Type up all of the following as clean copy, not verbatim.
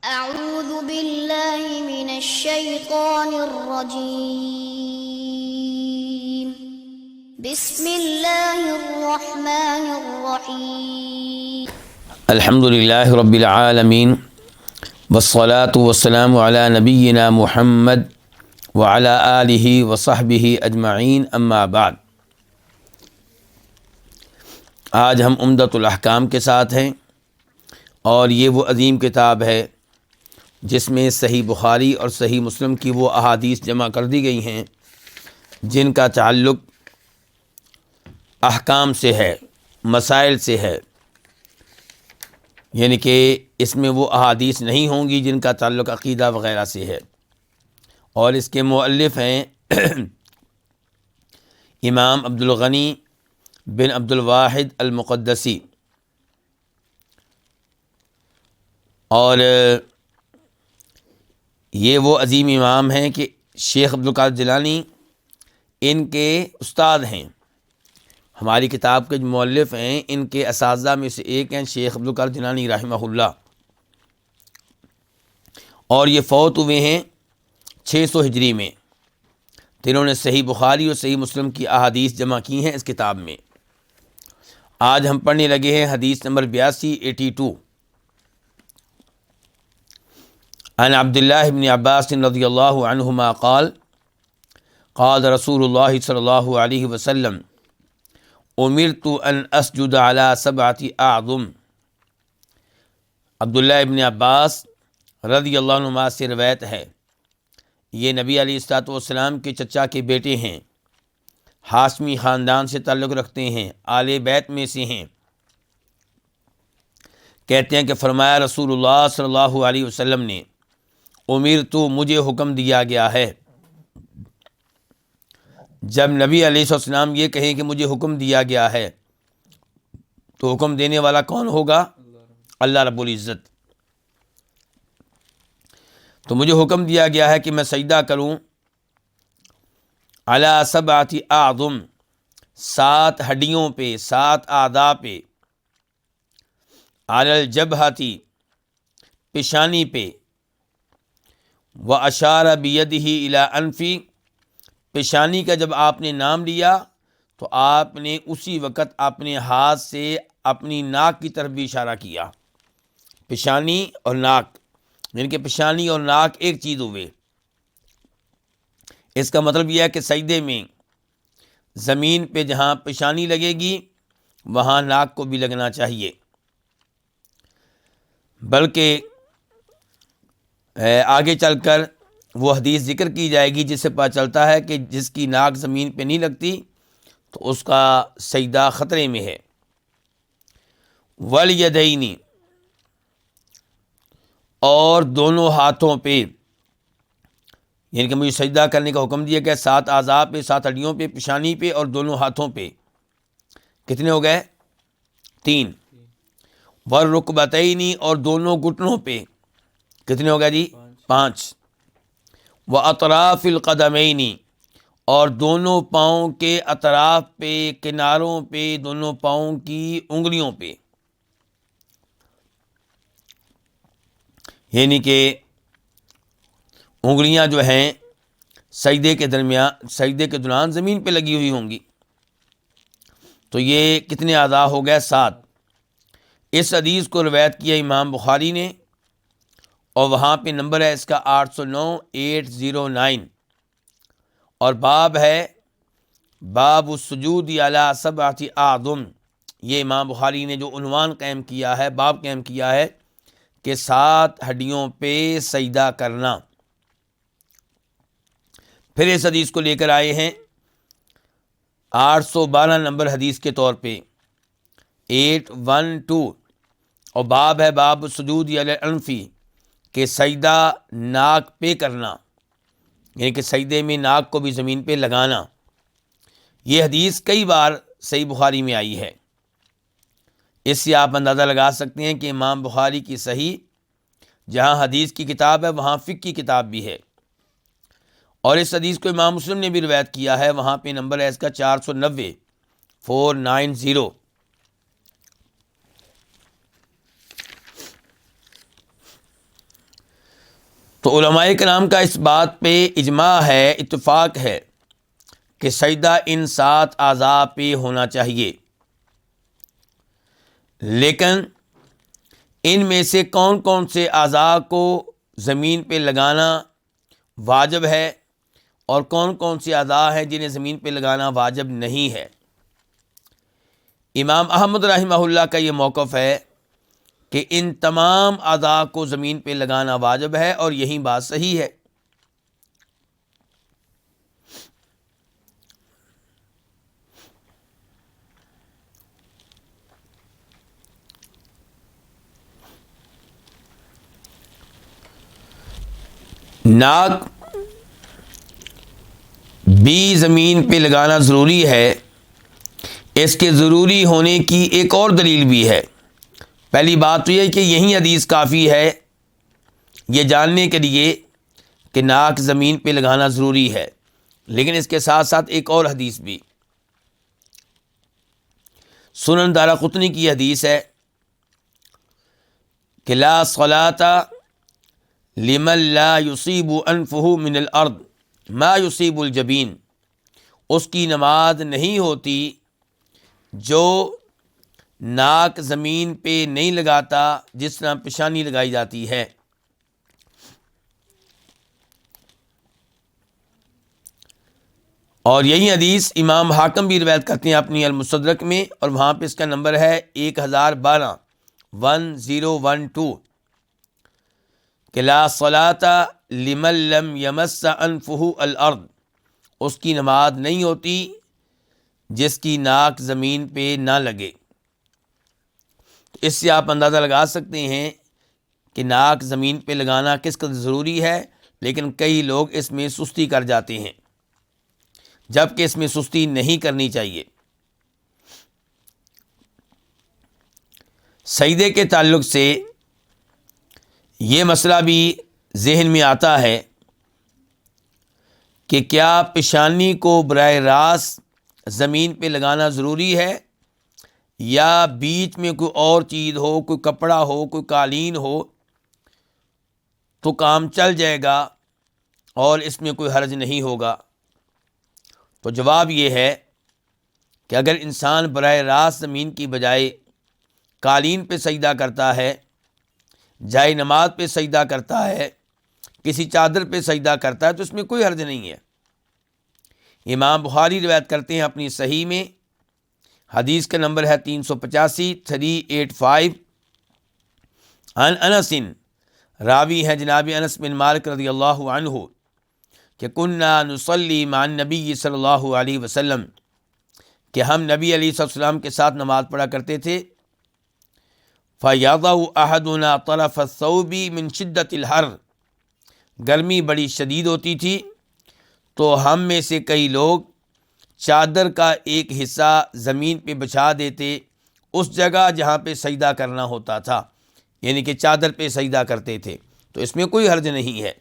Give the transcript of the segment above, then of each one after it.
أعوذ بالله من الشيطان الرجيم. بسم الله الرحمن الرحيم. الحمد للہ رب العالمین والصلاة والسلام علی نبینا محمد وعلی آلہ وصحبہ اجمعین، اما بعد۔ آج ہم عمدۃ الاحکام کے ساتھ ہیں، اور یہ وہ عظیم کتاب ہے جس میں صحیح بخاری اور صحیح مسلم کی وہ احادیث جمع کر دی گئی ہیں جن کا تعلق احکام سے ہے، مسائل سے ہے، یعنی کہ اس میں وہ احادیث نہیں ہوں گی جن کا تعلق عقیدہ وغیرہ سے ہے۔ اور اس کے مؤلف ہیں امام عبدالغنی بن عبدالواحد المقدسی، اور یہ وہ عظیم امام ہیں کہ شیخ عبدالقادر جیلانی ان کے استاد ہیں۔ ہماری کتاب کے جو مؤلف ہیں ان کے اساتذہ میں سے ایک ہیں شیخ عبدالقادر جیلانی رحمہ اللہ، اور یہ فوت ہوئے ہیں 600 ہجری میں۔ تو انہوں نے صحیح بخاری اور صحیح مسلم کی احادیث جمع کی ہیں اس کتاب میں۔ آج ہم پڑھنے لگے ہیں حدیث نمبر 82 عن عبداللہ بن عباس رضی اللہ عنہما قال قال رسول اللہ صلی اللہ علیہ وسلم امرت ان اسجد علی 7 اعظم۔ عبداللہ ابن عباس رضی اللہ عنہما سے روایت ہے، یہ نبی علیہ الصلوۃ والسلام کے چچا کے بیٹے ہیں، ہاشمی خاندان سے تعلق رکھتے ہیں، آل بیت میں سے ہیں۔ کہتے ہیں کہ فرمایا رسول اللہ صلی اللہ علیہ وسلم نے، امرت، مجھے حکم دیا گیا ہے۔ جب نبی علیہ السلام یہ کہیں کہ مجھے حکم دیا گیا ہے تو حکم دینے والا کون ہوگا؟ اللہ رب العزت۔ تو مجھے حکم دیا گیا ہے کہ میں سجدہ کروں علی 7 اعظم، 7 ہڈیوں پہ، 7 اعضاء پہ، علی الجبہۃ، پیشانی پہ، واشار بیدہ الی انفی، پیشانی کا جب آپ نے نام لیا تو آپ نے اسی وقت اپنے ہاتھ سے اپنی ناک کی طرف بھی اشارہ کیا۔ پیشانی اور ناک، یعنی کہ پیشانی اور ناک ایک چیز ہوئے۔ اس کا مطلب یہ ہے کہ سجدے میں زمین پہ جہاں پیشانی لگے گی وہاں ناک کو بھی لگنا چاہیے، بلکہ آگے چل کر وہ حدیث ذکر کی جائے گی جس سے پتہ چلتا ہے کہ جس کی ناک زمین پہ نہیں لگتی تو اس کا سجدہ خطرے میں ہے۔ والیدین، اور دونوں ہاتھوں پہ، یعنی کہ مجھے سجدہ کرنے کا حکم دیا گیا 7 اعضاء پہ، 7 ہڈیوں پہ، پیشانی پہ اور دونوں ہاتھوں پہ۔ کتنے ہو گئے؟ 3۔ والرکبتین، اور دونوں گھٹنوں پہ۔ کتنے ہو گئے جی؟ 5۔ واطراف القدمین، اور دونوں پاؤں کے اطراف پہ، کناروں پہ، دونوں پاؤں کی انگلیوں پہ، یعنی کہ انگلیاں جو ہیں سجدے کے دوران زمین پہ لگی ہوئی ہوں گی۔ تو یہ کتنے اعضاء ہو گئے؟ 7۔ اس حدیث کو روایت کیا امام بخاری نے، اور وہاں پہ نمبر ہے اس کا 809 اور باب ہے باب السجود علی 7 اعظم۔ یہ امام بخاری نے جو عنوان قائم کیا ہے، باب قائم کیا ہے کہ 7 ہڈیوں پہ سجدہ کرنا۔ پھر اس حدیث کو لے کر آئے ہیں 812 نمبر حدیث کے طور پہ 812، اور باب ہے باب السجود علی الانفی، کہ سجدہ ناک پہ کرنا، یعنی کہ سجدے میں ناک کو بھی زمین پہ لگانا۔ یہ حدیث کئی بار صحیح بخاری میں آئی ہے۔ اس سے آپ اندازہ لگا سکتے ہیں کہ امام بخاری کی صحیح جہاں حدیث کی کتاب ہے وہاں فقہ کی کتاب بھی ہے۔ اور اس حدیث کو امام مسلم نے بھی روایت کیا ہے، وہاں پہ نمبر ہے اس کا 490۔ تو علماء کرام کا اس بات پہ اجماع ہے، اتفاق ہے کہ سجدہ ان 7 اعضاء پہ ہونا چاہیے، لیکن ان میں سے کون کون سے اعضاء کو زمین پہ لگانا واجب ہے اور کون کون سی اعضاء ہیں جنہیں زمین پہ لگانا واجب نہیں ہے؟ امام احمد رحمہ اللہ کا یہ موقف ہے کہ ان تمام اعضاء کو زمین پہ لگانا واجب ہے، اور یہی بات صحیح ہے۔ ناک بھی زمین پہ لگانا ضروری ہے، اس کے ضروری ہونے کی ایک اور دلیل بھی ہے۔ پہلی بات تو یہ کہ یہی حدیث کافی ہے یہ جاننے کے لیے کہ ناک زمین پہ لگانا ضروری ہے، لیکن اس کے ساتھ ساتھ ایک اور حدیث بھی، سنن دارقطنی کی حدیث ہے کہ لا صلاۃ لمن لا یصیب انفہ من الارض ما یصیب الجبین، اس کی نماز نہیں ہوتی جو ناک زمین پہ نہیں لگاتا جس طرح پیشانی لگائی جاتی ہے۔ اور یہی حدیث امام حاکم بھی روایت کرتے ہیں اپنی المستدرک میں، اور وہاں پہ اس کا نمبر ہے 1012 کہ لا صلاۃ لمن لم یمس انفہ الارض، اس کی نماز نہیں ہوتی جس کی ناک زمین پہ نہ لگے۔ اس سے آپ اندازہ لگا سکتے ہیں کہ ناک زمین پہ لگانا کس قدر ضروری ہے، لیکن کئی لوگ اس میں سستی کر جاتے ہیں، جبکہ اس میں سستی نہیں کرنی چاہیے۔ سجدے کے تعلق سے یہ مسئلہ بھی ذہن میں آتا ہے کہ کیا پیشانی کو براہ راست زمین پہ لگانا ضروری ہے، یا بیچ میں کوئی اور چیز ہو، کوئی کپڑا ہو، کوئی قالین ہو تو کام چل جائے گا اور اس میں کوئی حرج نہیں ہوگا؟ تو جواب یہ ہے کہ اگر انسان براہ راست زمین کی بجائے قالین پہ سجدہ کرتا ہے، جائے نماز پہ سجدہ کرتا ہے، کسی چادر پہ سجدہ کرتا ہے، تو اس میں کوئی حرج نہیں ہے۔ امام بخاری روایت کرتے ہیں اپنی صحیح میں، حدیث کا نمبر ہے 385 عن انس، راوی ہیں جناب انس بن مالک رضی اللہ عنہ کہ کننا نصلی مع النبی صلی اللہ علیہ وسلم، کہ ہم نبی علیہ السلام کے ساتھ نماز پڑھا کرتے تھے۔ فَيَضَعُ أَحَدُنَا طَرَفَ الثَّوْبِ مِنْ شِدَّةِ الْحَرِّ، گرمی بڑی شدید ہوتی تھی تو ہم میں سے کئی لوگ چادر کا ایک حصہ زمین پہ بچھا دیتے اس جگہ جہاں پہ سجدہ کرنا ہوتا تھا، یعنی کہ چادر پہ سجدہ کرتے تھے، تو اس میں کوئی حرج نہیں ہے۔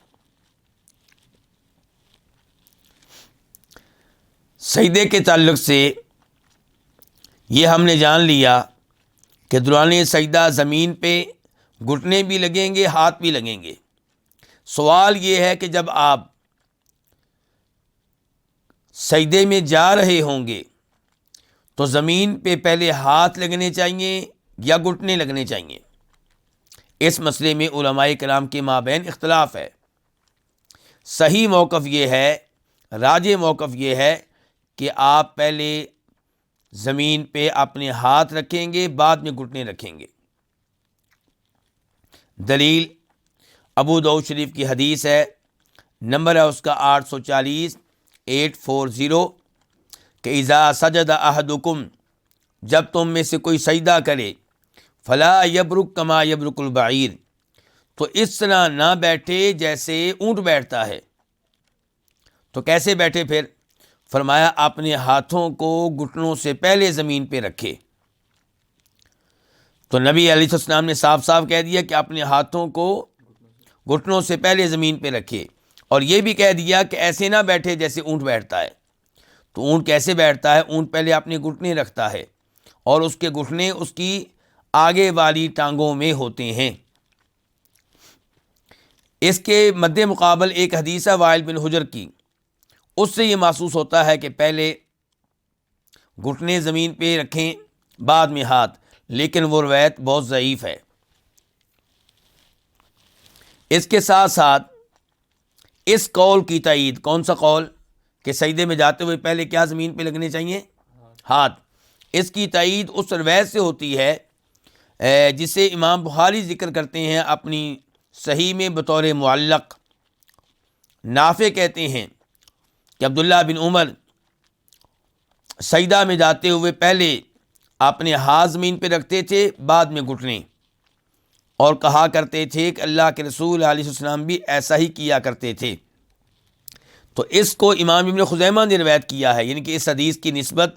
سجدے کے تعلق سے یہ ہم نے جان لیا کہ دوران سجدہ زمین پہ گھٹنے بھی لگیں گے، ہاتھ بھی لگیں گے۔ سوال یہ ہے کہ جب آپ سجدے میں جا رہے ہوں گے تو زمین پہ پہلے ہاتھ لگنے چاہیے یا گھٹنے لگنے چاہیے؟ اس مسئلے میں علماء کرام کے مابین اختلاف ہے۔ صحیح موقف یہ ہے، راجح موقف یہ ہے کہ آپ پہلے زمین پہ اپنے ہاتھ رکھیں گے، بعد میں گھٹنے رکھیں گے۔ دلیل ابو داؤد شریف کی حدیث ہے، نمبر ہے اس کا 840 کہ اذا سجد احدکم، جب تم میں سے کوئی سجدہ کرے، فلا یبرک کما یبرک البعیر، تو اس طرح نہ بیٹھے جیسے اونٹ بیٹھتا ہے۔ تو کیسے بیٹھے پھر؟ فرمایا اپنے ہاتھوں کو گھٹنوں سے پہلے زمین پہ رکھے۔ تو نبی علیہ السلام نے صاف صاف کہہ دیا کہ اپنے ہاتھوں کو گھٹنوں سے پہلے زمین پہ رکھے، اور یہ بھی کہہ دیا کہ ایسے نہ بیٹھے جیسے اونٹ بیٹھتا ہے۔ تو اونٹ کیسے بیٹھتا ہے؟ اونٹ پہلے اپنے گھٹنے رکھتا ہے اور اس کے گھٹنے اس کی آگے والی ٹانگوں میں ہوتے ہیں۔ اس کے مد مقابل ایک حدیث ہے وائل بن حجر کی، اس سے یہ محسوس ہوتا ہے کہ پہلے گھٹنے زمین پہ رکھیں بعد میں ہاتھ، لیکن وہ روایت بہت ضعیف ہے۔ اس کے ساتھ ساتھ اس قول کی تائید، کون سا قول کہ سجدے میں جاتے ہوئے پہلے کیا زمین پہ لگنے چاہیے؟ ہاتھ۔ اس کی تائید اس روایت سے ہوتی ہے جسے امام بخاری ذکر کرتے ہیں اپنی صحیح میں بطور معلق۔ نافع کہتے ہیں کہ عبداللہ بن عمر سجدہ میں جاتے ہوئے پہلے اپنے ہاتھ زمین پہ رکھتے تھے، بعد میں گھٹنے، اور کہا کرتے تھے کہ اللہ کے رسول علیہ السلام بھی ایسا ہی کیا کرتے تھے۔ تو اس کو امام ابن خزیمہ نے روایت کیا ہے، یعنی کہ اس حدیث کی نسبت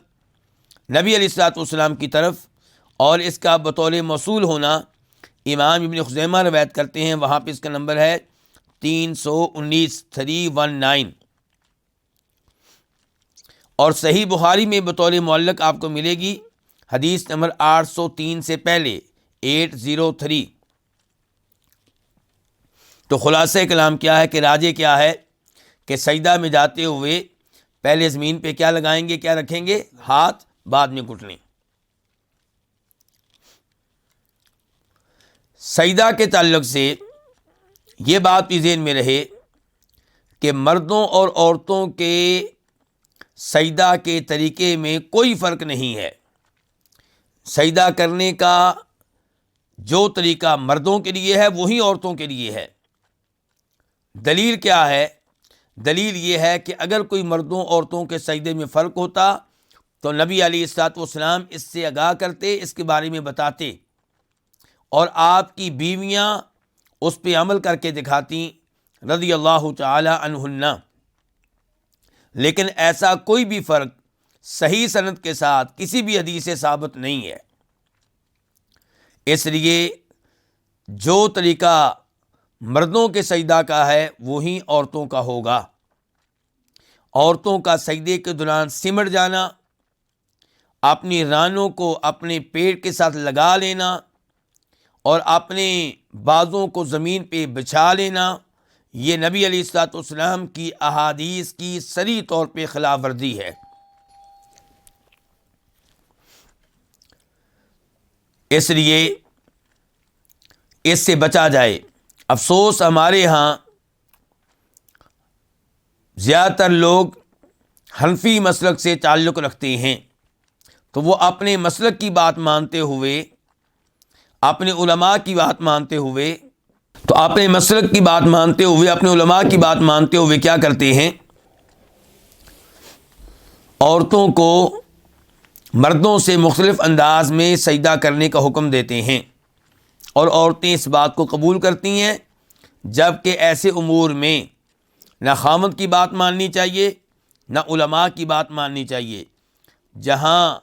نبی علیہ الصلوۃ والسلام کی طرف اور اس کا بطور موصول ہونا امام ابن خزیمہ روایت کرتے ہیں، وہاں پہ اس کا نمبر ہے 319 اور صحیح بخاری میں بطور معلق آپ کو ملے گی حدیث نمبر 803 سے پہلے 803۔ تو خلاصہ کلام کیا ہے کہ راجے کیا ہے کہ سجدہ میں جاتے ہوئے پہلے زمین پہ کیا لگائیں گے، کیا رکھیں گے؟ ہاتھ، بعد میں گھٹنے۔ سجدہ کے تعلق سے یہ بات بھی ذہن میں رہے کہ مردوں اور عورتوں کے سجدہ کے طریقے میں کوئی فرق نہیں ہے۔ سجدہ کرنے کا جو طریقہ مردوں کے لیے ہے وہی عورتوں کے لیے ہے۔ دلیل کیا ہے؟ دلیل یہ ہے کہ اگر کوئی مردوں عورتوں کے سجدے میں فرق ہوتا تو نبی علیہ الصلوۃ والسلام اس سے آگاہ کرتے، اس کے بارے میں بتاتے، اور آپ کی بیویاں اس پہ عمل کر کے دکھاتی رضی اللہ تعالی عنہن۔ لیکن ایسا کوئی بھی فرق صحیح سند کے ساتھ کسی بھی حدیث سے ثابت نہیں ہے۔ اس لیے جو طریقہ مردوں کے سجدہ کا ہے وہی عورتوں کا ہوگا۔ عورتوں کا سجدے کے دوران سمٹ جانا، اپنی رانوں کو اپنے پیٹ کے ساتھ لگا لینا اور اپنے بازوں کو زمین پہ بچھا لینا، یہ نبی علیہ الصلوۃ والسلام کی احادیث کی صریح طور پہ خلاف ورزی ہے۔ اس لیے اس سے بچا جائے۔ افسوس ہمارے ہاں زیادہ تر لوگ حنفی مسلک سے تعلق رکھتے ہیں، تو وہ اپنے مسلک کی بات مانتے ہوئے، اپنے علماء کی بات مانتے ہوئے، اپنے مسلک کی بات مانتے ہوئے، اپنے علماء کی بات مانتے ہوئے کیا کرتے ہیں؟ عورتوں کو مردوں سے مختلف انداز میں سجدہ کرنے کا حکم دیتے ہیں، اور عورتیں اس بات کو قبول کرتی ہیں، جبکہ ایسے امور میں نہ خاوند کی بات ماننی چاہیے نہ علماء کی بات ماننی چاہیے۔ جہاں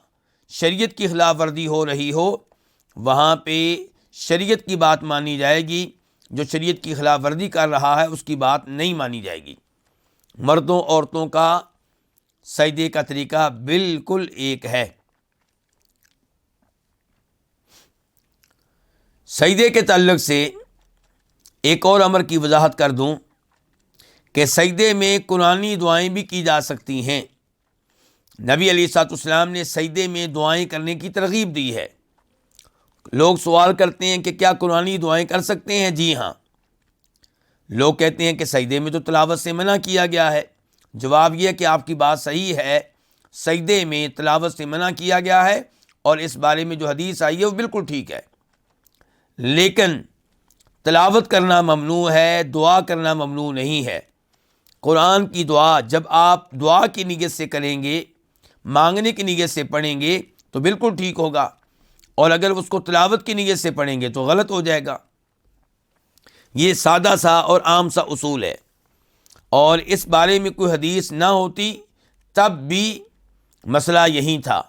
شریعت کی خلاف ورزی ہو رہی ہو وہاں پہ شریعت کی بات مانی جائے گی، جو شریعت کی خلاف ورزی کر رہا ہے اس کی بات نہیں مانی جائے گی۔ مردوں عورتوں کا سجدے کا طریقہ بالکل ایک ہے۔ سجدے کے تعلق سے ایک اور امر کی وضاحت کر دوں کہ سجدے میں قرآنی دعائیں بھی کی جا سکتی ہیں۔ نبی علیہ الصلوۃ والسلام نے سجدے میں دعائیں کرنے کی ترغیب دی ہے۔ لوگ سوال کرتے ہیں کہ کیا قرآنی دعائیں کر سکتے ہیں؟ جی ہاں۔ لوگ کہتے ہیں کہ سجدے میں تو تلاوت سے منع کیا گیا ہے۔ جواب یہ ہے کہ آپ کی بات صحیح ہے، سجدے میں تلاوت سے منع کیا گیا ہے، اور اس بارے میں جو حدیث آئی ہے وہ بالکل ٹھیک ہے، لیکن تلاوت کرنا ممنوع ہے، دعا کرنا ممنوع نہیں ہے۔ قرآن کی دعا جب آپ دعا کی نیت سے کریں گے، مانگنے کی نیت سے پڑھیں گے تو بالکل ٹھیک ہوگا، اور اگر اس کو تلاوت کی نیت سے پڑھیں گے تو غلط ہو جائے گا۔ یہ سادہ سا اور عام سا اصول ہے، اور اس بارے میں کوئی حدیث نہ ہوتی تب بھی مسئلہ یہی تھا،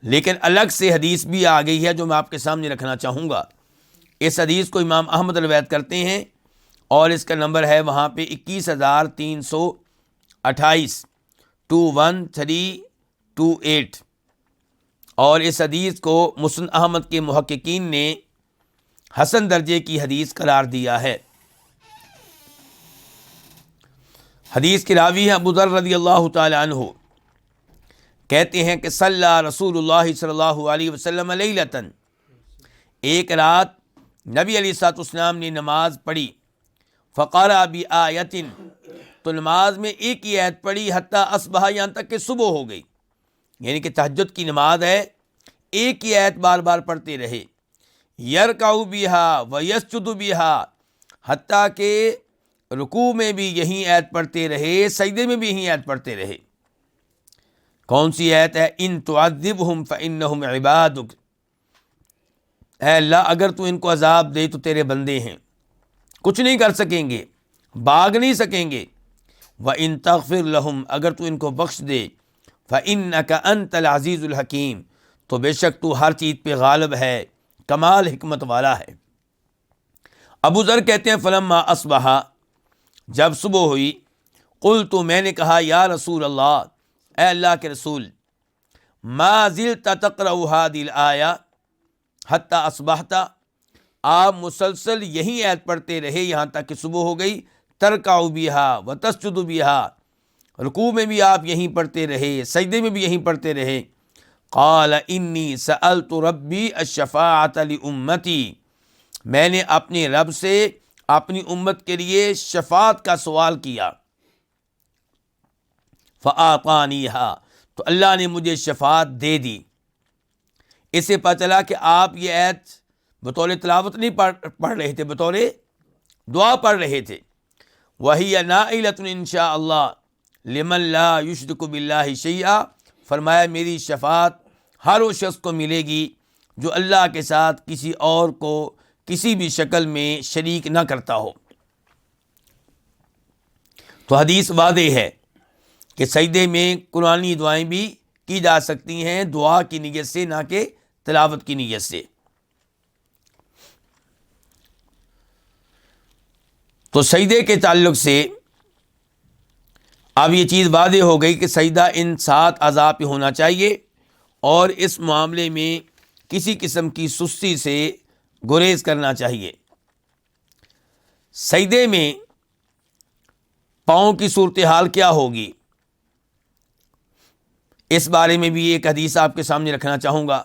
لیکن الگ سے حدیث بھی آ گئی ہے جو میں آپ کے سامنے رکھنا چاہوں گا۔ اس حدیث کو امام احمد روایت کرتے ہیں، اور اس کا نمبر ہے وہاں پہ 21328 21328، اور اس حدیث کو مسند احمد کے محققین نے حسن درجے کی حدیث قرار دیا ہے۔ حدیث کے راوی ہیں ابو ذر رضی اللہ تعالی عنہ، کہتے ہیں کہ صلی رسول اللہ صلی اللہ علیہ وسلم لیلۃً، ایک رات نبی علیہ الصلوۃ والسلام نے نماز پڑھی، فقرأ بآیۃ، تو نماز میں ایک ہی آیت پڑھی، حتی اصبح، یہاں تک کہ صبح ہو گئی، یعنی کہ تہجد کی نماز ہے، ایک ہی آیت بار بار پڑھتے رہے، یرکع بہا ویسجد بہا، حتیٰ کہ رکوع میں بھی یہی آیت پڑھتے رہے، سجدے میں بھی یہی آیت پڑھتے رہے۔ کون سی آیت ہے؟ ان تعذبہم فانہم عبادک، اے اللہ اگر تو ان کو عذاب دے تو تیرے بندے ہیں، کچھ نہیں کر سکیں گے، بھاگ نہیں سکیں گے۔ وَإِن تَغْفِرْ لَهُمْ، اگر تو ان کو بخش دے، فَإِنَّكَ أَنْتَ الْعَزِيزُ الْحَكِيمُ، تو بے شک تو ہر چیز پہ غالب ہے، کمال حکمت والا ہے۔ ابو ذر کہتے ہیں فلما اصبح، جب صبح ہوئی، قلت، میں نے کہا یا رسول اللہ، اے اللہ کے رسول، ما زلت تقرأ هذه الآیہ حتی اصبحت، آپ مسلسل یہی آیت پڑھتے رہے یہاں تک کہ صبح ہو گئی، ترکع بہا وتسجد بہا، رکوع میں بھی آپ یہیں پڑھتے رہے، سجدے میں بھی یہیں پڑھتے رہے۔ قال انی سألت ربی الشفاعۃ لامتی، میں نے اپنے رب سے اپنی امت کے لیے شفاعت کا سوال کیا، فاعطانیہا، تو اللہ نے مجھے شفاعت دے دی۔ اس سے پتہ چلا کہ آپ یہ آیت بطور تلاوت نہیں پڑھ رہے تھے، بطور دعا پڑھ رہے تھے۔ وَهِيَ نَائِلَةٌ إِن شَاءَ اللَّهُ لِمَن لَا يُشْرِكُ بِاللَّهِ شَيْئًا، فرمایا میری شفاعت ہر اس شخص کو ملے گی جو اللہ کے ساتھ کسی اور کو کسی بھی شکل میں شریک نہ کرتا ہو۔ تو حدیث واضح ہے کہ سجدے میں قرآنی دعائیں بھی کی جا سکتی ہیں، دعا کی نیت سے، نہ کہ تلاوت کی نیت سے۔ تو سجدے کے تعلق سے اب یہ چیز واضح ہو گئی کہ سجدہ ان 7 اعضاء پہ ہونا چاہیے، اور اس معاملے میں کسی قسم کی سستی سے گریز کرنا چاہیے۔ سجدے میں پاؤں کی صورتحال کیا ہوگی، اس بارے میں بھی ایک حدیث آپ کے سامنے رکھنا چاہوں گا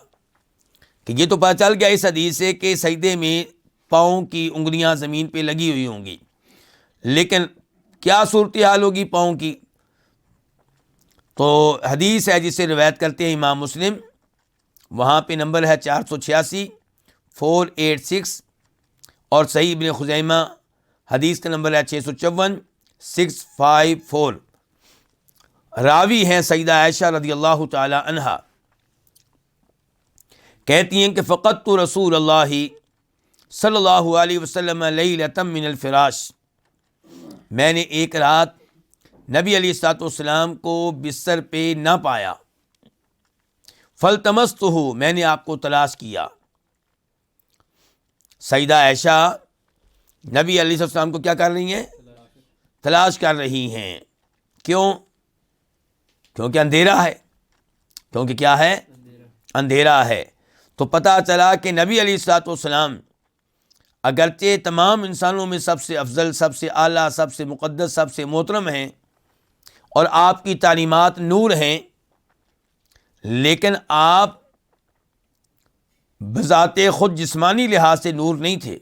کہ یہ تو پتہ چل گیا اس حدیث سے کہ سجدے میں پاؤں کی انگلیاں زمین پہ لگی ہوئی ہوں گی، لیکن کیا صورتحال ہوگی پاؤں کی؟ تو حدیث ہے جسے روایت کرتے ہیں امام مسلم، وہاں پہ نمبر ہے 486 486، اور صحیح ابن خزیمہ حدیث کا نمبر ہے 654 654۔ راوی ہیں سیدہ عائشہ رضی اللہ تعالی عنہا، کہتی ہیں کہ فقدت رسول اللہ صلی اللہ علیہ وسلم لیلۃ من الفراش، میں نے ایک رات نبی علیہ الصلوۃ والسلام کو بستر پہ نہ پایا، فالتمستہ، میں نے آپ کو تلاش کیا۔ سیدہ عائشہ نبی علیہ السلام کو کیا کر رہی ہیں؟ تلاش کر رہی ہیں۔ کیوں؟ کیونکہ اندھیرا ہے، کیونکہ کیا ہے؟ اندھیرا ہے۔ تو پتہ چلا کہ نبی علیہ الصلوۃ والسلام اگرچہ تمام انسانوں میں سب سے افضل، سب سے اعلیٰ، سب سے مقدس، سب سے محترم ہیں، اور آپ کی تعلیمات نور ہیں، لیکن آپ بذات خود جسمانی لحاظ سے نور نہیں تھے۔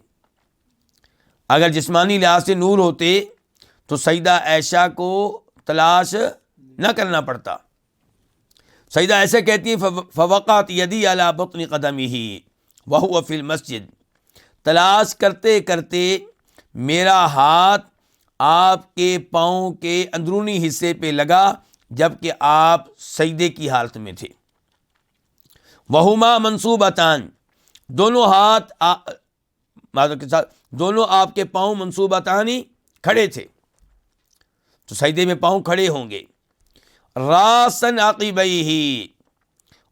اگر جسمانی لحاظ سے نور ہوتے تو سیدہ عائشہ کو تلاش نہ کرنا پڑتا۔ سیدہ عائشہ کہتی ہیں فوقعت یدی علی بطن قدمہ وہو فی المسجد، تلاش کرتے کرتے میرا ہاتھ آپ کے پاؤں کے اندرونی حصے پہ لگا جبکہ آپ سجدے کی حالت میں تھے۔ وہما منصوبتان، دونوں ہاتھ معذرت کے ساتھ دونوں آپ کے پاؤں منصوبتانی کھڑے تھے، تو سجدے میں پاؤں کھڑے ہوں گے۔ راسن عقبیہ،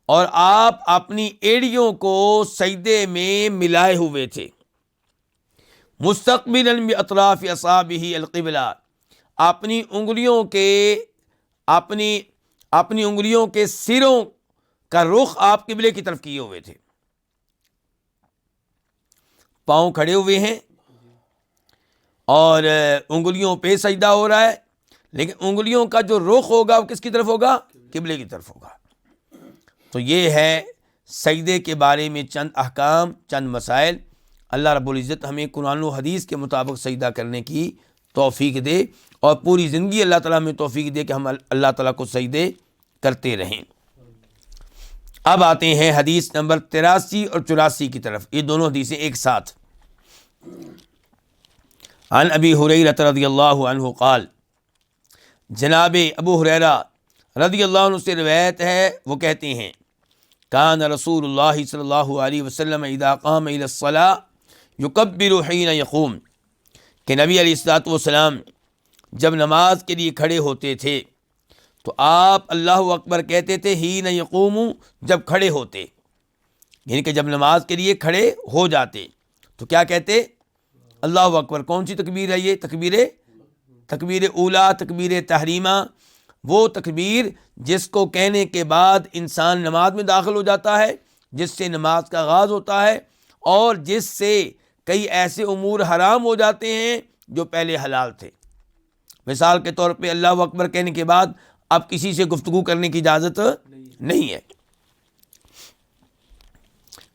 اور آپ اپنی ایڑیوں کو سجدے میں ملائے ہوئے تھے۔ مستقبلا باطراف اصابعہ القبلہ، اپنی انگلیوں کے سروں کا رخ آپ قبلے کی طرف کیے ہوئے تھے۔ پاؤں کھڑے ہوئے ہیں اور انگلیوں پہ سجدہ ہو رہا ہے، لیکن انگلیوں کا جو رخ ہوگا وہ کس کی طرف ہوگا؟ قبلے کی طرف ہوگا۔ تو یہ ہے سجدے کے بارے میں چند احکام، چند مسائل۔ اللہ رب العزت ہمیں قرآن و حدیث کے مطابق سجدہ کرنے کی توفیق دے، اور پوری زندگی اللہ تعالیٰ ہمیں توفیق دے کہ ہم اللہ تعالیٰ کو سجدے کرتے رہیں۔ اب آتے ہیں حدیث نمبر 83 اور 84 کی طرف، یہ دونوں حدیثیں ایک ساتھ۔ عن ابی ہریرہ رضی اللہ عنہ قال، جناب ابو ہریرہ رضی اللہ عنہ سے روایت ہے، وہ کہتے ہیں کان رسول اللہ صلی اللہ علیہ وسلم اذا قام الی الصلاۃ یکبر حین یقوم، کہ نبی علیہ الصلوۃ والسلام جب نماز کے لیے کھڑے ہوتے تھے تو آپ اللہ اکبر کہتے تھے حین یقوم، جب کھڑے ہوتے، یعنی کہ جب نماز کے لیے کھڑے ہو جاتے تو کیا کہتے؟ اللہ اکبر۔ کون سی تکبیر ہے یہ؟ تکبیر اولا، تکبیر تحریمہ، وہ تکبیر جس کو کہنے کے بعد انسان نماز میں داخل ہو جاتا ہے، جس سے نماز کا آغاز ہوتا ہے، اور جس سے کئی ایسے امور حرام ہو جاتے ہیں جو پہلے حلال تھے۔ مثال کے طور پہ اللہ اکبر کہنے کے بعد اب کسی سے گفتگو کرنے کی اجازت نہیں ہے۔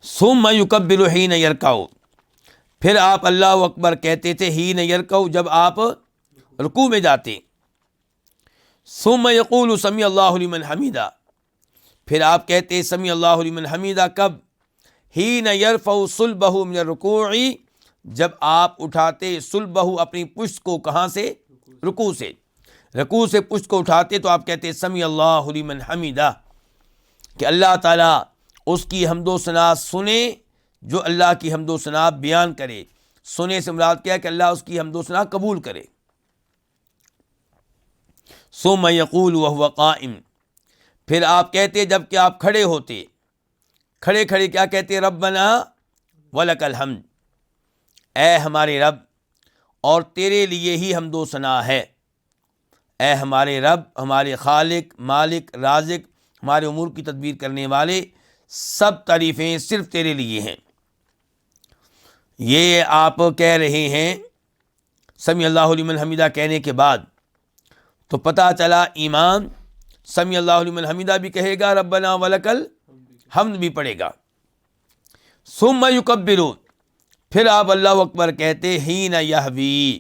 ثم یکبر حین یرکع، پھر آپ اللہ اکبر کہتے تھے حین یرکع، جب آپ رکوع میں جاتے۔ ثم یقول سمی اللہ لمن حمیدہ، پھر آپ کہتے سمی اللہ لمن حمیدہ کب؟ حین یرفع صلبہ من الرکوع، جب آپ اٹھاتے صلبہ اپنی پشت کو، کہاں سے؟ رکوع سے۔ رکوع سے پشت کو اٹھاتے تو آپ کہتے سمی اللہ لمن حمیدہ، کہ اللہ تعالیٰ اس کی حمد و ثنا سنے جو اللہ کی حمد و ثنا بیان کرے۔ سنے سے مراد کیا ہے؟ کہ اللہ اس کی حمد و ثنا قبول کرے۔ ثم یقول وہو قائم، پھر آپ کہتے جب کہ آپ کھڑے ہوتے، کھڑے کھڑے کیا کہتے؟ ربنا ولک الحمد، اے ہمارے رب اور تیرے لیے ہی حمد و ثنا ہے۔ اے ہمارے رب، ہمارے خالق، مالک، رازق، ہمارے امور کی تدبیر کرنے والے، سب تعریفیں صرف تیرے لیے ہیں۔ یہ آپ کہہ رہے ہیں سمی اللہ لمن حمیدہ کہنے کے بعد، تو پتہ چلا ایمان سمی اللہ لمن حمیدہ بھی کہے گا، ربنا ولک الحمد بھی پڑھے گا۔ ثم یکبر، پھر آپ اللہ اکبر کہتے حین یہوی،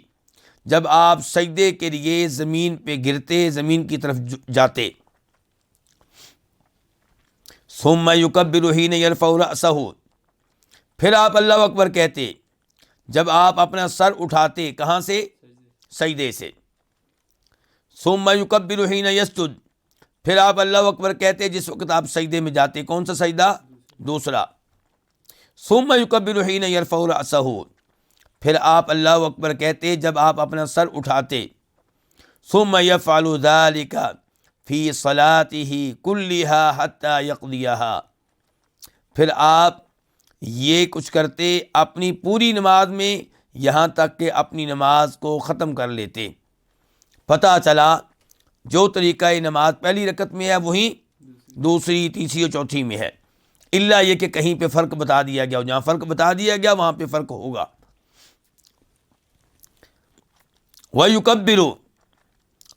جب آپ سجدے کے لیے زمین پہ گرتے، زمین کی طرف جاتے۔ ثم یکبر حین یرفع رأسہ، پھر آپ اللہ اکبر کہتے جب آپ اپنا سر اٹھاتے، کہاں سے؟ سجدے سے۔ ثم یکبر حین یسجد، پھر آپ اللہ اکبر کہتے جس وقت آپ سجدے میں جاتے۔ کون سا سجدہ؟ دوسرا۔ ثم یکبر حین یرفع رأسہ، پھر آپ اللہ اکبر کہتے جب آپ اپنا سر اٹھاتے۔ ثم یفعل ذلک فی صلاتہ کلھا حتی یقضیہا، پھر آپ یہ کچھ کرتے اپنی پوری نماز میں، یہاں تک کہ اپنی نماز کو ختم کر لیتے۔ پتہ چلا جو طریقہ نماز پہلی رکعت میں ہے وہی دوسری، تیسری اور چوتھی میں ہے، الا یہ کہ کہیں پہ فرق بتا دیا گیا، جہاں فرق بتا دیا گیا وہاں پہ فرق ہوگا۔ وَيُكَبِّرُ،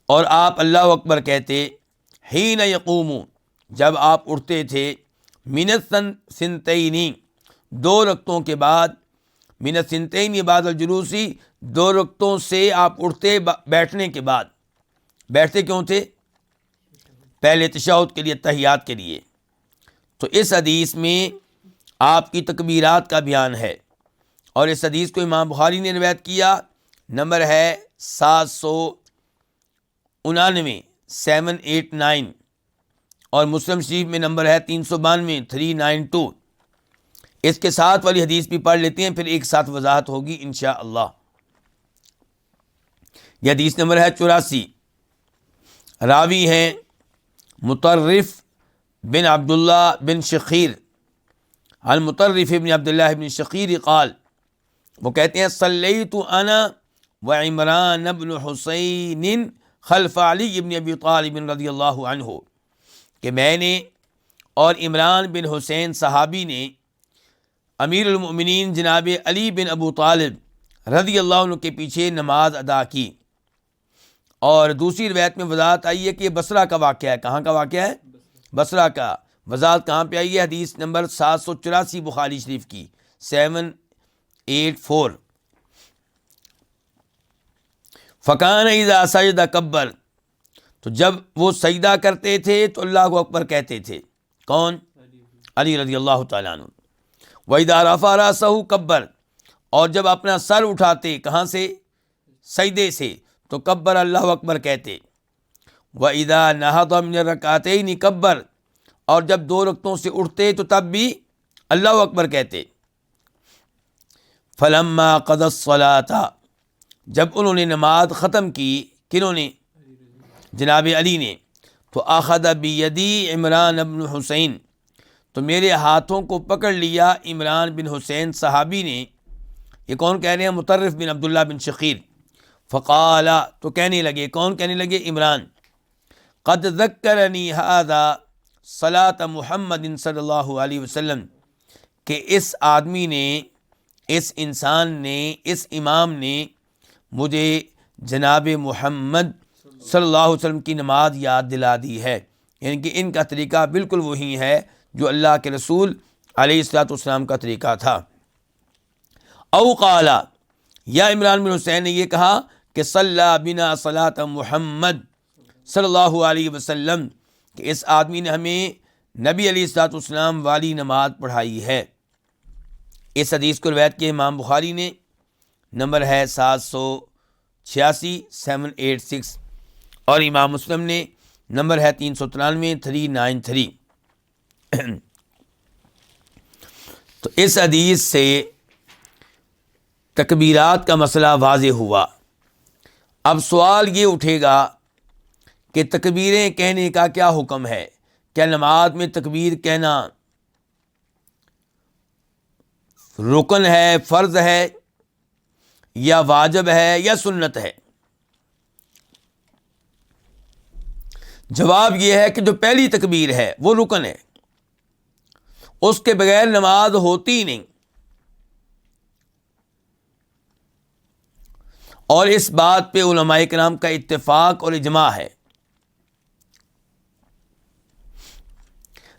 اور آپ اللہ اکبر کہتے حین یقوم، جب آپ اٹھتے تھے، من الثنتین، دو رکعتوں کے بعد، من الثنتین بعد الجلوسی، دو رکعتوں سے آپ اٹھتے بیٹھنے کے بعد۔ بیٹھتے کیوں تھے؟ پہلے تشہد کے لیے، تحیات کے لیے۔ تو اس حدیث میں آپ کی تکبیرات کا بیان ہے، اور اس حدیث کو امام بخاری نے روایت کیا، نمبر ہے 799، 789، اور مسلم شریف میں نمبر ہے 392، 392۔ اس کے ساتھ والی حدیث بھی پڑھ لیتے ہیں، پھر ایک ساتھ وضاحت ہوگی انشاءاللہ۔ یہ حدیث نمبر ہے 84، راوی ہیں مطرف بن عبداللہ بن شخیر، عن مطرف بن عبداللہ بن شخیر قال، وہ کہتے ہیں صلیت انا وعمران بن حسین خلف علی بن ابی طالب رضی اللہ عنہ، کہ میں نے اور عمران بن حسین صحابی نے امیر المؤمنین جناب علی بن ابو طالب رضی اللہ عنہ کے پیچھے نماز ادا کی۔ اور دوسری روایت میں وضاحت آئی ہے کہ یہ بصرہ کا واقعہ ہے. کہاں کا واقعہ ہے؟ بصرہ کا. وضاحت کہاں پہ آئی ہے؟ حدیث نمبر 784 بخاری شریف کی 784. فکان اذا سجد کبر، تو جب وہ سجدہ کرتے تھے تو اللہ اکبر کہتے تھے. کون؟ علی رضی اللہ تعالیٰ عنہ. وَإِذَا رَفَعَ رَأْسَهُ کبر، اور جب اپنا سر اٹھاتے کہاں سے؟ سجدے سے، تو کبر اللہ اکبر کہتے. وَإِذَا نَهَضَ مِنَ الرَّكْعَتَيْنِ کبر، اور جب 2 رکعتوں سے اٹھتے تو تب بھی اللہ اکبر کہتے. فَلَمَّا قَضَى الصَّلَاةَ، جب انہوں نے نماز ختم کی، کنہوں نے؟ جناب علی نے. تو اخذ بیدی عمران بن حسین، تو میرے ہاتھوں کو پکڑ لیا عمران بن حسین صحابی نے. یہ کون کہہ رہے ہیں؟ مطرف بن عبداللہ بن شقیر. فقال، تو کہنے لگے. کون کہنے لگے؟ عمران. قد ذکرنی ھذا صلاۃ محمد صلی اللہ علیہ وسلم، کہ اس آدمی نے، اس انسان نے، اس امام نے مجھے جناب محمد صلی اللہ علیہ وسلم کی نماز یاد دلا دی ہے. یعنی کہ ان کا طریقہ بالکل وہی ہے جو اللہ کے رسول علیہ الصلوۃ والسلام کا طریقہ تھا. او قال، یا عمران بن حسین نے یہ کہا کہ صلی بنا صلاۃ محمد صلی اللہ علیہ وسلم، کہ اس آدمی نے ہمیں نبی علیہ الصلوۃ والسلام والی نماز پڑھائی ہے. اس حدیث کو روایت کیا امام بخاری نے، نمبر ہے 786 786، اور امام مسلم نے نمبر ہے 393 393. تو اس حدیث سے تکبیرات کا مسئلہ واضح ہوا. اب سوال یہ اٹھے گا کہ تکبیریں کہنے کا کیا حکم ہے؟ کیا نماز میں تکبیر کہنا رکن ہے، فرض ہے، یا واجب ہے، یا سنت ہے؟ جواب یہ ہے کہ جو پہلی تکبیر ہے وہ رکن ہے، اس کے بغیر نماز ہوتی ہی نہیں. اور اس بات پہ علماء کرام کا اتفاق اور اجماع ہے.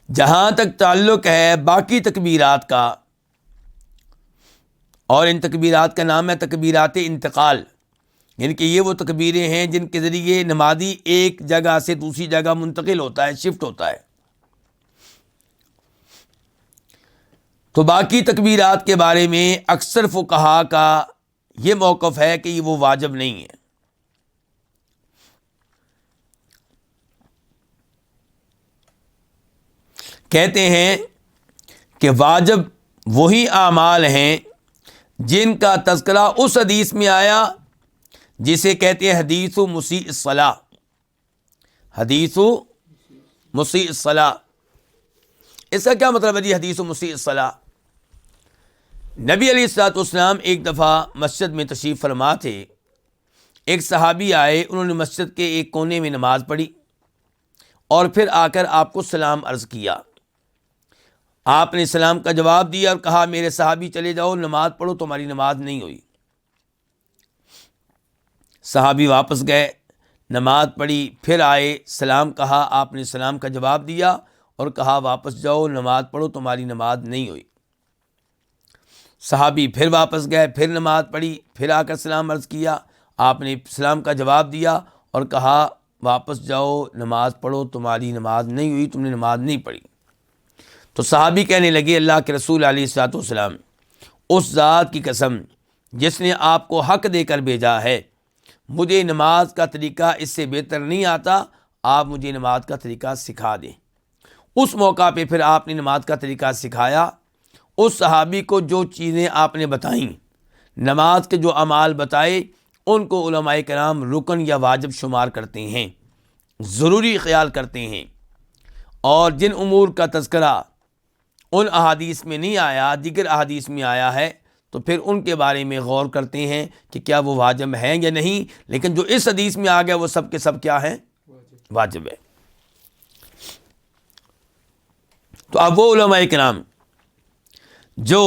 جہاں تک تعلق ہے باقی تکبیرات کا، اور ان تکبیرات کا نام ہے تکبیرات انتقال، یعنی کہ یہ وہ تکبیریں ہیں جن کے ذریعے نمازی ایک جگہ سے دوسری جگہ منتقل ہوتا ہے، شفٹ ہوتا ہے. تو باقی تکبیرات کے بارے میں اکثر فقہا کا یہ موقف ہے کہ وہ واجب نہیں ہے. کہتے ہیں کہ واجب وہی اعمال ہیں جن کا تذکرہ اس حدیث میں آیا جسے کہتے ہیں حدیث مسیء الصلاۃ. حدیث مسیء الصلاۃ، اس کا کیا مطلب ہے جی حدیث مسیء الصلاۃ؟ نبی علیہ الصلوۃ والسلام ایک دفعہ مسجد میں تشریف فرما تھے. ایک صحابی آئے، انہوں نے مسجد کے ایک کونے میں نماز پڑھی اور پھر آ کر آپ کو سلام عرض کیا. آپ نے سلام کا جواب دیا اور کہا میرے صحابی چلے جاؤ، نماز پڑھو، تمہاری نماز نہیں ہوئی. صحابی واپس گئے، نماز پڑھی، پھر آئے، سلام کہا، آپ نے سلام کا جواب دیا اور کہا واپس جاؤ، نماز پڑھو، تمہاری نماز نہیں ہوئی. صحابی پھر واپس گئے، پھر نماز پڑھی، پھر آ کر سلام عرض کیا، آپ نے سلام کا جواب دیا اور کہا واپس جاؤ، نماز پڑھو، تمہاری نماز نہیں ہوئی، تم نے نماز نہیں پڑھی. تو صحابی کہنے لگے اللہ کے رسول علیہ الصلوۃ والسلام، اس ذات کی قسم جس نے آپ کو حق دے کر بھیجا ہے، مجھے نماز کا طریقہ اس سے بہتر نہیں آتا، آپ مجھے نماز کا طریقہ سکھا دیں. اس موقع پہ پھر آپ نے نماز کا طریقہ سکھایا. اس صحابی کو جو چیزیں آپ نے بتائیں، نماز کے جو اعمال بتائے، ان کو علماء کرام رکن یا واجب شمار کرتے ہیں، ضروری خیال کرتے ہیں. اور جن امور کا تذکرہ ان احادیث میں نہیں آیا، دیگر احادیث میں آیا ہے، تو پھر ان کے بارے میں غور کرتے ہیں کہ کیا وہ واجب ہیں یا نہیں. لیکن جو اس حدیث میں آ گیا وہ سب کے سب کیا ہیں؟ واجب ہے. تو اب وہ علماء کرام جو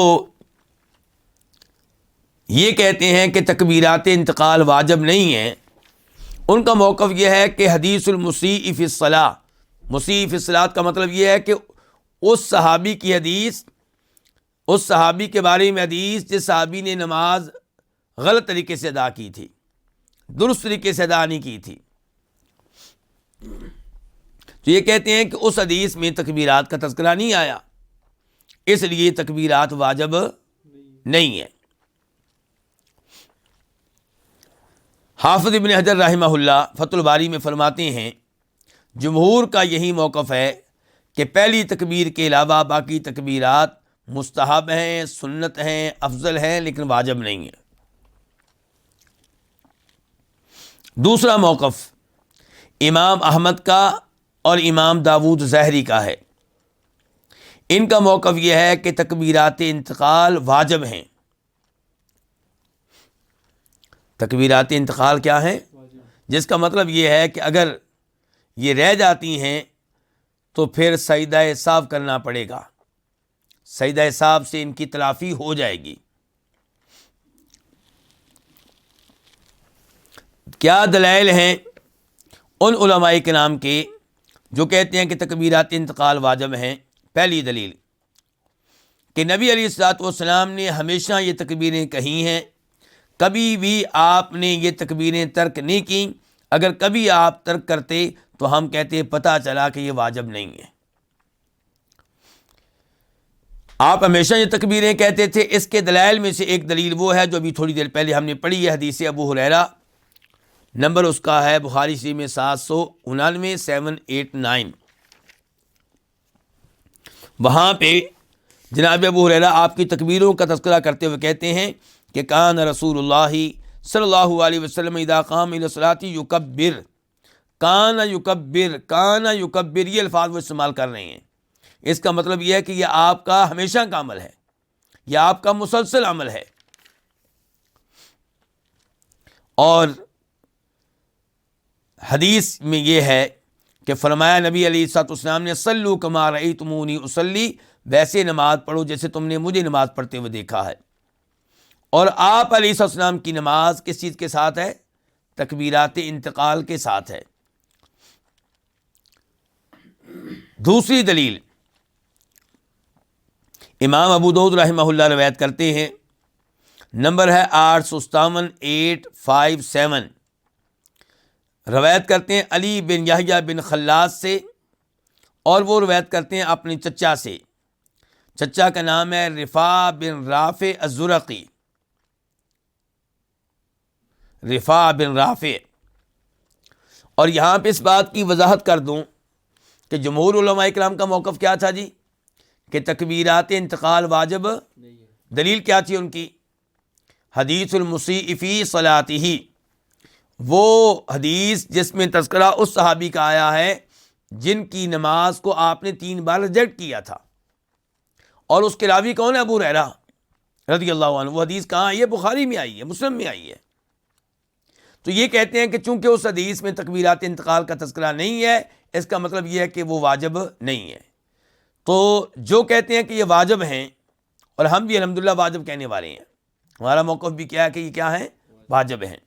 یہ کہتے ہیں کہ تکبیرات انتقال واجب نہیں ہیں، ان کا موقف یہ ہے کہ حدیث المسیء فی الصلاۃ، مسیء فی الصلاۃ کا مطلب یہ ہے کہ اس صحابی کی حدیث، اس صحابی کے بارے میں حدیث جس صحابی نے نماز غلط طریقے سے ادا کی تھی، درست طریقے سے ادا نہیں کی تھی، تو یہ کہتے ہیں کہ اس حدیث میں تکبیرات کا تذکرہ نہیں آیا، اس لیے تکبیرات واجب نہیں ہے۔ حافظ ابن حجر رحمہ اللہ فتح الباری میں فرماتے ہیں جمہور کا یہی موقف ہے کہ پہلی تکبیر کے علاوہ باقی تکبیرات مستحب ہیں، سنت ہیں، افضل ہیں، لیکن واجب نہیں ہیں۔ دوسرا موقف امام احمد کا اور امام داود ظاہری کا ہے۔ ان کا موقف یہ ہے کہ تکبیرات انتقال واجب ہیں۔ تکبیرات انتقال کیا ہیں؟ جس کا مطلب یہ ہے کہ اگر یہ رہ جاتی ہیں تو پھر سجدہ سہو کرنا پڑے گا، سجدہ سہو سے ان کی تلافی ہو جائے گی۔ کیا دلائل ہیں ان علماء کرام کے جو کہتے ہیں کہ تکبیرات انتقال واجب ہیں؟ پہلی دلیل کہ نبی علیہ الصلوۃ والسلام نے ہمیشہ یہ تکبیریں کہی ہیں، کبھی بھی آپ نے یہ تکبیریں ترک نہیں کی۔ اگر کبھی آپ ترک کرتے تو ہم کہتے پتہ چلا کہ یہ واجب نہیں ہے۔ آپ ہمیشہ یہ تکبیریں کہتے تھے۔ اس کے دلائل میں سے ایک دلیل وہ ہے جو ابھی تھوڑی دیر پہلے ہم نے پڑھی ہے، حدیث ابو ہریرہ، نمبر اس کا ہے بخاری شریف میں 799 789۔ وہاں پہ جناب ابو ہریرہ آپ کی تکبیروں کا تذکرہ کرتے ہوئے کہتے ہیں کہ کان رسول اللہ صلی اللہ علیہ وسلم اذا قام الی الصلاۃ یکبر، کان یکبر، کان یکبر، یہ الفاظ وہ استعمال کر رہے ہیں۔ اس کا مطلب یہ ہے کہ یہ آپ کا ہمیشہ کا عمل ہے، یہ آپ کا مسلسل عمل ہے۔ اور حدیث میں یہ ہے کہ فرمایا نبی علیہ الصلوۃ والسلام نے صلوا کما رأیتمونی اصلی، ویسے نماز پڑھو جیسے تم نے مجھے نماز پڑھتے ہوئے دیکھا ہے۔ اور آپ علیہ السلام کی نماز کس چیز کے ساتھ ہے؟ تکبیرات انتقال کے ساتھ ہے۔ دوسری دلیل امام ابو داؤد رحمہ اللہ روایت کرتے ہیں، نمبر ہے 857 857، روایت کرتے ہیں علی بن یحییٰ بن خلاد سے، اور وہ روایت کرتے ہیں اپنے چچا سے، چچا کا نام ہے رفاع بن رافع الزرقی، رفاع بن رافع۔ اور یہاں پہ اس بات کی وضاحت کر دوں کہ جمہور علماء کرام کا موقف کیا تھا جی؟ کہ تکبیرات انتقال واجب، دلیل کیا تھی ان کی؟ حدیث المسیء فی صلاتہ، وہ حدیث جس میں تذکرہ اس صحابی کا آیا ہے جن کی نماز کو آپ نے 3 بار ریجیکٹ کیا تھا، اور اس کے راوی کون ہے؟ ابو ہریرہ رضی اللہ عنہ۔ وہ حدیث کہاں آئی ہے؟ بخاری میں آئی ہے، مسلم میں آئی ہے۔ تو یہ کہتے ہیں کہ چونکہ اس حدیث میں تکبیرات انتقال کا تذکرہ نہیں ہے، اس کا مطلب یہ ہے کہ وہ واجب نہیں ہے۔ تو جو کہتے ہیں کہ یہ واجب ہیں، اور ہم بھی الحمدللہ واجب کہنے والے ہیں، ہمارا موقف بھی کیا ہے کہ یہ کیا ہے؟ واجب ہیں۔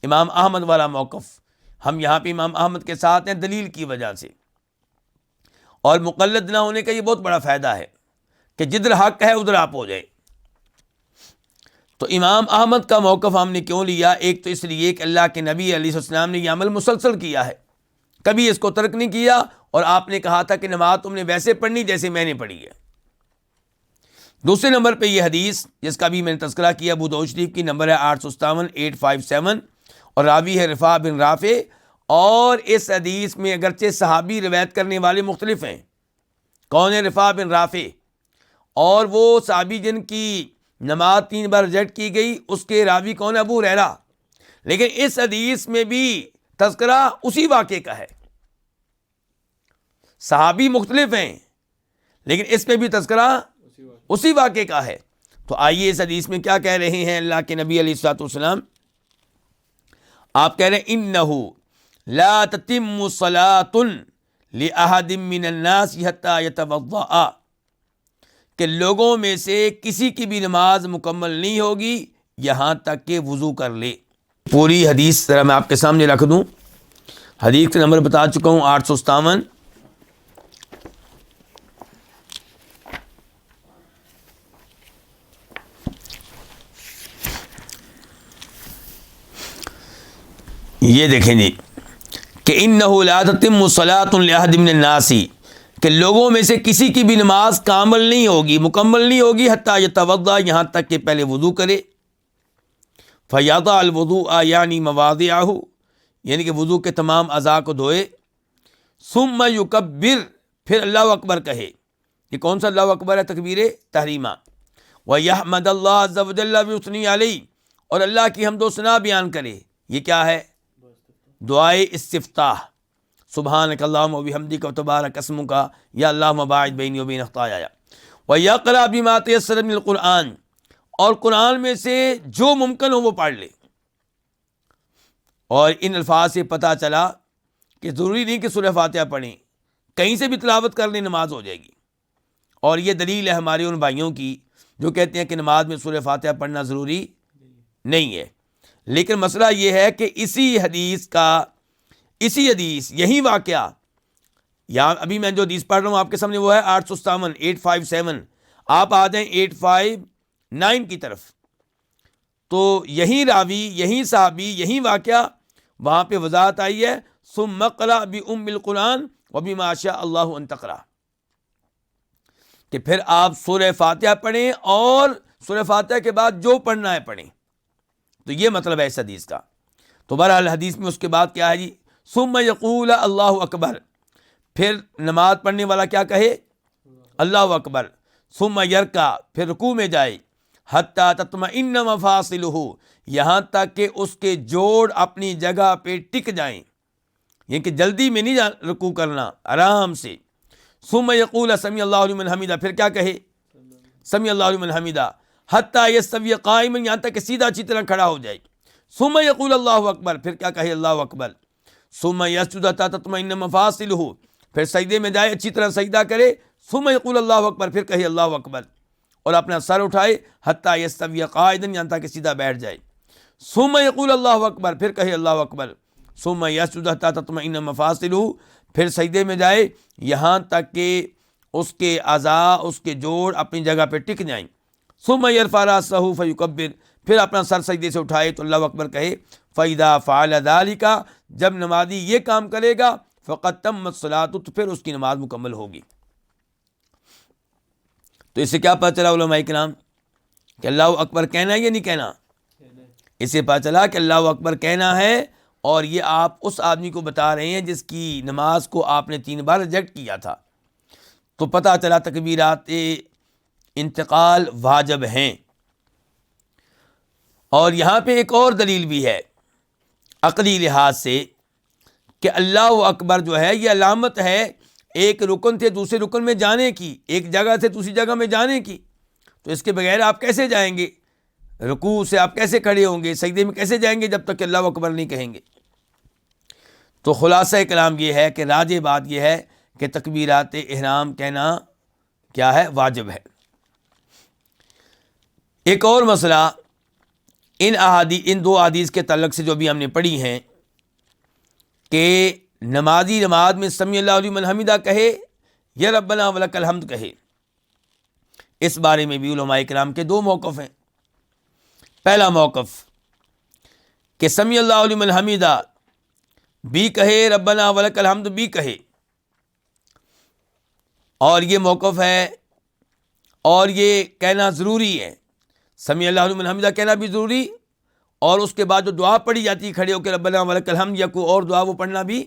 امام احمد والا موقف، ہم یہاں پہ امام احمد کے ساتھ ہیں دلیل کی وجہ سے، اور مقلد نہ ہونے کا یہ بہت بڑا فائدہ ہے کہ جدھر حق ہے ادھر آپ ہو جائیں۔ تو امام احمد کا موقف ہم نے کیوں لیا؟ ایک تو اس لیے کہ اللہ کے نبی علیہ السلام نے یہ عمل مسلسل کیا ہے، کبھی اس کو ترک نہیں کیا، اور آپ نے کہا تھا کہ نماز تم نے ویسے پڑھنی جیسے میں نے پڑھی ہے۔ دوسرے نمبر پہ یہ حدیث جس کا بھی میں نے تذکرہ کیا، ابو داؤد شریف کی، نمبر ہے 857 857، اور راوی ہے رفاع بن رافع۔ اور اس حدیث میں اگرچہ صحابی روایت کرنے والے مختلف ہیں، کون ہے رفاع بن رافع؟ اور وہ صحابی جن کی نماز 3 بار ریجیکٹ کی گئی، اس کے راوی کون ہے؟ ابو ہریرہ۔ لیکن اس حدیث میں بھی تذکرہ اسی واقعے کا ہے، صحابی مختلف ہیں لیکن اس میں بھی تذکرہ اسی واقعے کا ہے۔ تو آئیے اس حدیث میں کیا کہہ رہے ہیں اللہ کے نبی علیہ الصلوۃ والسلام؟ آپ کہہ رہے ہیں انہ لا تتم صلاۃ لأحد من الناس حتی یتوضأ، کہ لوگوں میں سے کسی کی بھی نماز مکمل نہیں ہوگی یہاں تک کہ وضو کر لے۔ پوری حدیث ذرا میں آپ کے سامنے رکھ دوں. حدیث کا نمبر بتا چکا ہوں 857. یہ دیکھیں جی کہ انہ لا تتم صلاۃ لاحد من الناس، کہ لوگوں میں سے کسی کی بھی نماز کامل نہیں ہوگی، مکمل نہیں ہوگی، حتی یتوضا، یہاں تک کہ پہلے وضو کرے. فیضع الوضوء یعنی مواضعہ، یعنی کہ وضو کے تمام اعضاء کو دھوئے. ثم یکبر، پھر اللہ اکبر کہے. یہ کون سا اللہ اکبر ہے؟ تکبیر تحریمہ. ویحمد اللہ عز وجل ویثنی علیہ، اور اللہ کی حمد و ثنا بیان کرے. یہ کیا ہے؟ دعائے استفتاح. سبحانک اللہم وبحمدک وتبارک اسمک یا اللہم باعد بینی وبین خطایا. ویقرأ بما تیسر من القرآن، اور قرآن میں سے جو ممکن ہو وہ پڑھ لے. اور ان الفاظ سے پتہ چلا کہ ضروری نہیں کہ سورہ فاتحہ پڑھیں، کہیں سے بھی تلاوت کر لیں نماز ہو جائے گی. اور یہ دلیل ہے ہمارے ان بھائیوں کی جو کہتے ہیں کہ نماز میں سورہ فاتحہ پڑھنا ضروری نہیں ہے. لیکن مسئلہ یہ ہے کہ اسی حدیث یہی واقعہ، یہاں ابھی میں جو حدیث پڑھ رہا ہوں آپ کے سامنے وہ ہے 857. آپ آ جائیں 859 کی طرف، تو یہی راوی، یہی صحابی، یہی واقعہ وہاں پہ وضاحت آئی ہے. ثم اقرأ بأم القرآن وبما شاء اللہ ان تقرأ، کہ پھر آپ سورہ فاتحہ پڑھیں اور سورہ فاتحہ کے بعد جو پڑھنا ہے پڑھیں. تو یہ مطلب ہے اس حدیث کا. تو بہرحال حدیث میں اس کے بعد کیا ہے جی؟ ثم یقول اللہ اکبر، پھر نماز پڑھنے والا کیا کہے؟ اللہ اکبر. ثم یرکع، پھر رکوع میں جائے. حتی تطمئن مفاصلہ، یہاں تک کہ اس کے جوڑ اپنی جگہ پہ ٹک جائیں، یہ کہ جلدی میں نہیں رکوع کرنا، آرام سے. ثم یقول سمی اللہ لمن حمیدہ، پھر کیا کہے؟ سمی اللہ لمن حمیدہ. حتی یستوی قائما، یہاں تک کہ سیدھا اچھی طرح کھڑا ہو جائے. ثم یقول اللہ اکبر، پھر کیا کہے؟ اللہ اکبر. ثم یسجد حتی تطمئن مفاصلہ، پھر سجدے میں جائے، اچھی طرح سجدہ کرے. ثم یقول اللہ اکبر، پھر کہے اللہ اکبر، اور اپنا سر اٹھائے. حتی یستوی قاعدا، یہاں تک کہ سیدھا بیٹھ جائے. ثم یقول اللہ اکبر، پھر کہے اللہ اکبر. ثم یسجد حتی تطمئن مفاصلہ، پھر سجدے میں جائے یہاں تک کہ اس کے اعضاء، اس کے جوڑ اپنی جگہ پہ ٹک جائیں. ثم یرفع رأسہ فیکبر، پھر اپنا سر سجدے سے اٹھائے تو اللہ اکبر کہے. فإذا فعل ذلك، جب نمازی یہ کام کرے گا، فقد تمت الصلاۃ، تو پھر اس کی نماز مکمل ہوگی. تو اس سے کیا پتہ چلا علماء کرام کہ اللہ اکبر کہنا ہے یا نہیں کہنا؟ اس سے پتہ چلا کہ اللہ اکبر کہنا ہے. اور یہ آپ اس آدمی کو بتا رہے ہیں جس کی نماز کو آپ نے 3 بار ریجیکٹ کیا تھا. تو پتہ چلا تکبیرات انتقال واجب ہیں. اور یہاں پہ ایک اور دلیل بھی ہے عقلی لحاظ سے کہ اللہ اکبر جو ہے یہ علامت ہے ایک رکن سے دوسرے رکن میں جانے کی، ایک جگہ سے دوسری جگہ میں جانے کی. تو اس کے بغیر آپ کیسے جائیں گے؟ رکوع سے آپ کیسے کھڑے ہوں گے؟ سجدے میں کیسے جائیں گے جب تک کہ اللہ اکبر نہیں کہیں گے؟ تو خلاصہ کلام یہ ہے کہ راجح بات یہ ہے کہ تکبیرات احرام کہنا کیا ہے؟ واجب ہے. ایک اور مسئلہ ان 2 احادیث کے تعلق سے جو بھی ہم نے پڑھی ہیں کہ نمازی نماز میں سمی اللہ لمن حمیدہ کہے یا ربنا ولک الحمد کہے. اس بارے میں بھی علماء کرام کے 2 موقف ہیں. پہلا موقف کہ سمی اللہ لمن حمیدہ بھی کہے، ربنا ولک الحمد بھی کہے، اور یہ موقف ہے اور یہ کہنا ضروری ہے. سمی اللہ لمن حمیدہ کہنا بھی ضروری، اور اس کے بعد جو دعا پڑھی جاتی ہے کھڑے ہو کے ربنا ولک الحمد یا کوئی اور دعا وہ پڑھنا بھی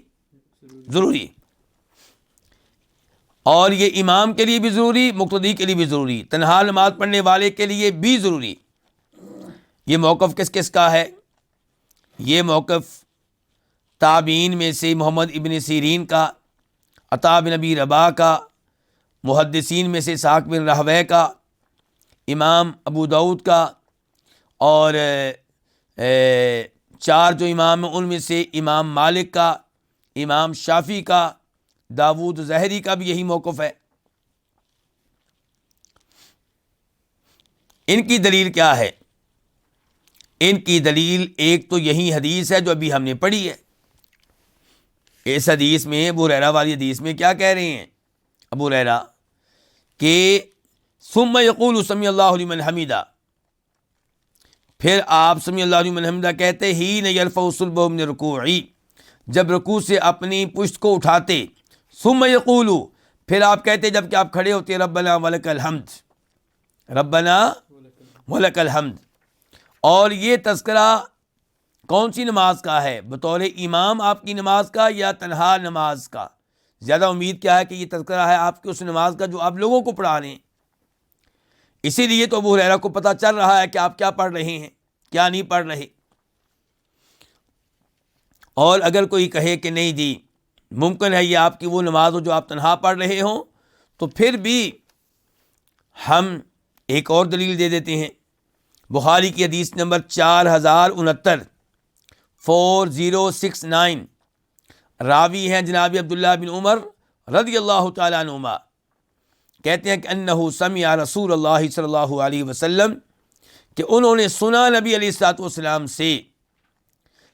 ضروری. اور یہ امام کے لیے بھی ضروری، مقتدی کے لیے بھی ضروری، تنہا نماز پڑھنے والے کے لیے بھی ضروری. یہ موقف کس کس کا ہے؟ یہ موقف تابعین میں سے محمد ابن سیرین کا، عطا بن ابی رباح کا، محدثین میں سے اسحاق بن راہویہ کا، امام ابو داؤد کا، اور 4 جو امام ہیں ان میں سے امام مالک کا، امام شافعی کا، داود ظاہری کا بھی یہی موقف ہے. ان کی دلیل کیا ہے؟ ان کی دلیل ایک تو یہی حدیث ہے جو ابھی ہم نے پڑھی ہے. اس حدیث میں ابو ہریرہ والی حدیث میں کیا کہہ رہے ہیں ابو ہریرہ کہ ثم یقول سمی اللہ لمن حمیدہ، پھر آپ سمی اللہ لمن حمیدہ کہتے ہی نہ یرفع صلبہ من الرکوع، جب رکوع سے اپنی پشت کو اٹھاتے. ثم یقول، پھر آپ کہتے جب کہ آپ کھڑے ہوتے ربنا ولک الحمد، ربنا ولک الحمد. اور یہ تذکرہ کون سی نماز کا ہے؟ بطور امام آپ کی نماز کا یا تنہا نماز کا؟ زیادہ امید کیا ہے کہ یہ تذکرہ ہے آپ کی اس نماز کا جو آپ لوگوں کو پڑھا رہے ہیں. اسی لیے تو ابو ہریرہ کو پتہ چل رہا ہے کہ آپ کیا پڑھ رہے ہیں کیا نہیں پڑھ رہے. اور اگر کوئی کہے کہ نہیں جی ممکن ہے یہ آپ کی وہ نماز ہو جو آپ تنہا پڑھ رہے ہوں، تو پھر بھی ہم ایک اور دلیل دے دیتے ہیں. بخاری کی حدیث نمبر 4069 4069، راوی ہیں جناب عبداللہ بن عمر رضی اللہ تعالیٰ عنہما، کہتے ہیں کہ انہ سمع رسول اللہ صلی اللہ علیہ وسلم، کہ انہوں نے سنا نبی علیہ الصلوۃ والسلام سے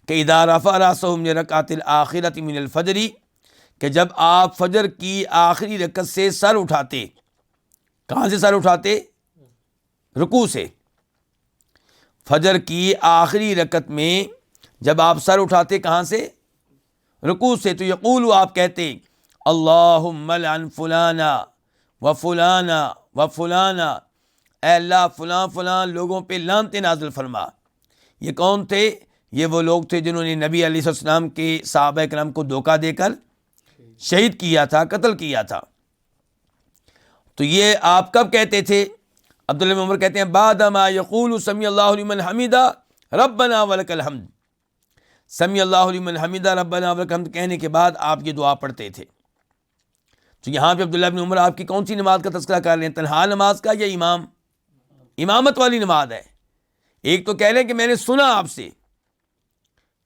کہ اذا رفع راسہ من رکعۃ الآخرۃ من الفجر، کہ جب آپ فجر کی آخری رکعت سے سر اٹھاتے. کہاں سے سر اٹھاتے؟ رکوع سے. فجر کی آخری رکعت میں جب آپ سر اٹھاتے کہاں سے؟ رکوع سے. تو یقول، آپ کہتے اللہم لعن فلانا و فلانا و فلانا، اے اللہ فلاں فلاں لوگوں پہ لعنت نازل فرما. یہ کون تھے؟ یہ وہ لوگ تھے جنہوں نے نبی علیہ السلام کے صحابہ کرام کو دھوکہ دے کر شہید کیا تھا، قتل کیا تھا. تو یہ آپ کب کہتے تھے؟ عبداللہ بن عمر کہتے ہیں بعد ما یقول سمی اللہ لمن حمیدہ ربنا ولک الحمد، سمی اللہ لمن حمیدہ ربنا ولک الحمد کہنے کے بعد آپ یہ دعا پڑھتے تھے. تو یہاں پہ عبداللہ بن عمر آپ کی کون سی نماز کا تذکرہ کر رہے ہیں؟ تنہا نماز کا یا امامت والی نماز ہے؟ ایک تو کہہ رہے ہیں کہ میں نے سنا آپ سے